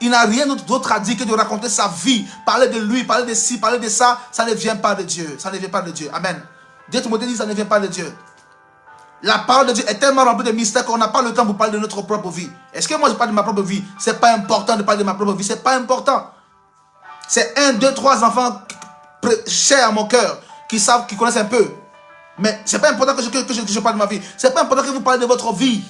il n'a rien d'autre à dire que de raconter sa vie, parler de lui, parler de ci, parler de ça, ça ne vient pas de Dieu. Ça ne vient pas de Dieu. Amen. 2 Timothée dit ça ne vient pas de Dieu. La parole de Dieu est tellement remplie de mystères qu'on n'a pas le temps pour parler de notre propre vie. Est-ce que moi je parle de ma propre vie? C'est pas important de parler de ma propre vie. C'est pas important. C'est 1, 2, 3 enfants chers à mon cœur qui savent, qui connaissent un peu. Mais c'est pas important que je parle de ma vie. C'est pas important que vous parlez de votre vie.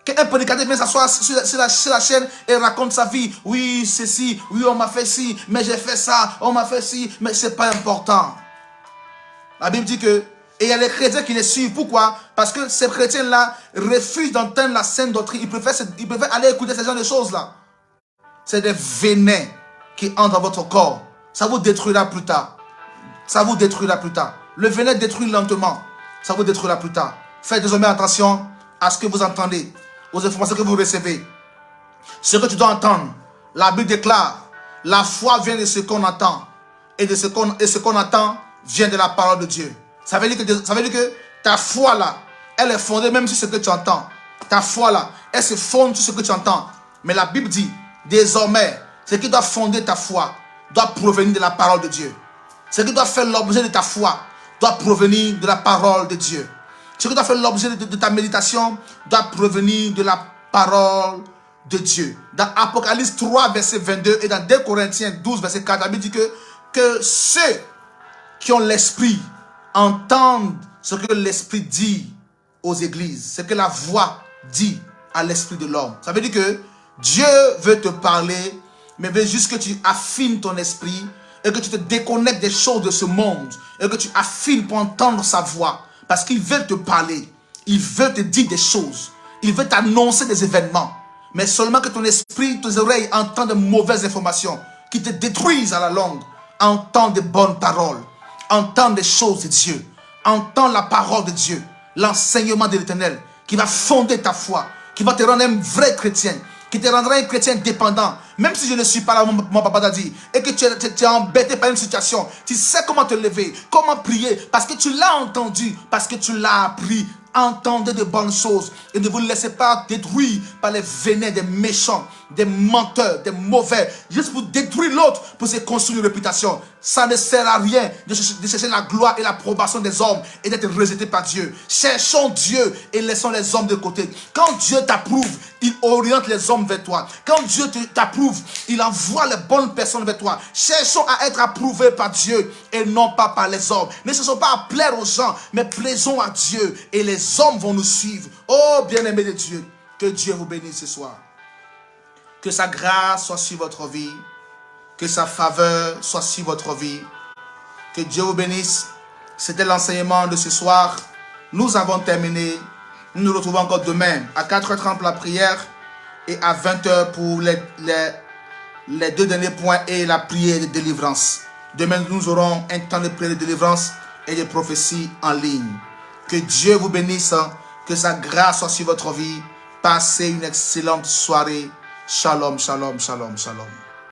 Qu'un prédicateur vienne s'asseoir sur la chaîne et raconte sa vie. Oui, c'est ci. Oui, on m'a fait ci. Mais j'ai fait ça. On m'a fait ci. Mais c'est pas important. La Bible dit que, et il y a les chrétiens qui les suivent. Pourquoi? Parce que ces chrétiens-là refusent d'entendre la saine doctrine. Ils préfèrent aller écouter ce genre de choses-là. C'est des venins qui entrent dans votre corps. Ça vous détruira plus tard. Ça vous détruira plus tard. Le venin détruit lentement. Ça vous détruira plus tard. Faites désormais attention à ce que vous entendez, aux informations que vous recevez. Ce que tu dois entendre. La Bible déclare, la foi vient de ce qu'on entend. Et ce qu'on entend vient de la parole de Dieu. Ça veut dire que ta foi là, elle est fondée même sur ce que tu entends. Ta foi là, elle se fonde sur ce que tu entends. Mais la Bible dit, désormais, ce qui doit fonder ta foi doit provenir de la parole de Dieu. Ce qui doit faire l'objet de ta foi doit provenir de la parole de Dieu. Ce qui doit faire l'objet de ta méditation doit provenir de la parole de Dieu. Dans Apocalypse 3, verset 22 et dans 2 Corinthiens 12, verset 4, la Bible dit que ceux qui ont l'esprit entendent ce que l'esprit dit aux églises, ce que la voix dit à l'esprit de l'homme. Ça veut dire que Dieu veut te parler, mais veut juste que tu affines ton esprit et que tu te déconnectes des choses de ce monde et que tu affines pour entendre sa voix. Parce qu'il veut te parler, il veut te dire des choses, il veut t'annoncer des événements. Mais seulement que ton esprit, tes oreilles entendent de mauvaises informations qui te détruisent à la longue. Entends de bonnes paroles, entends des choses de Dieu, entends la parole de Dieu, l'enseignement de l'Éternel qui va fonder ta foi, qui va te rendre un vrai chrétien, qui te rendra un chrétien dépendant. Même si je ne suis pas là, mon papa t'a dit, et que tu es embêté par une situation, tu sais comment te lever, comment prier, parce que tu l'as entendu, parce que tu l'as appris. Entendez de bonnes choses et ne vous laissez pas détruire par les venins des méchants, des menteurs, des mauvais, juste pour détruire l'autre, pour se construire une réputation. Ça ne sert à rien de chercher la gloire et l'approbation des hommes et d'être rejeté par Dieu. Cherchons Dieu et laissons les hommes de côté. Quand Dieu t'approuve, il oriente les hommes vers toi. Quand Dieu t'approuve, il envoie les bonnes personnes vers toi. Cherchons à être approuvés par Dieu et non pas par les hommes. Ne cherchons pas à plaire aux gens, mais plaisons à Dieu et les hommes vont nous suivre. Oh bien-aimés de Dieu, que Dieu vous bénisse ce soir. Que sa grâce soit sur votre vie. Que sa faveur soit sur votre vie. Que Dieu vous bénisse. C'était l'enseignement de ce soir. Nous avons terminé. Nous nous retrouvons encore demain à 4h30 pour la prière et à 20h pour les deux derniers points et la prière de délivrance. Demain, nous aurons un temps de prière de délivrance et de prophétie en ligne. Que Dieu vous bénisse. Que sa grâce soit sur votre vie. Passez une excellente soirée. Shalom, shalom, shalom, shalom.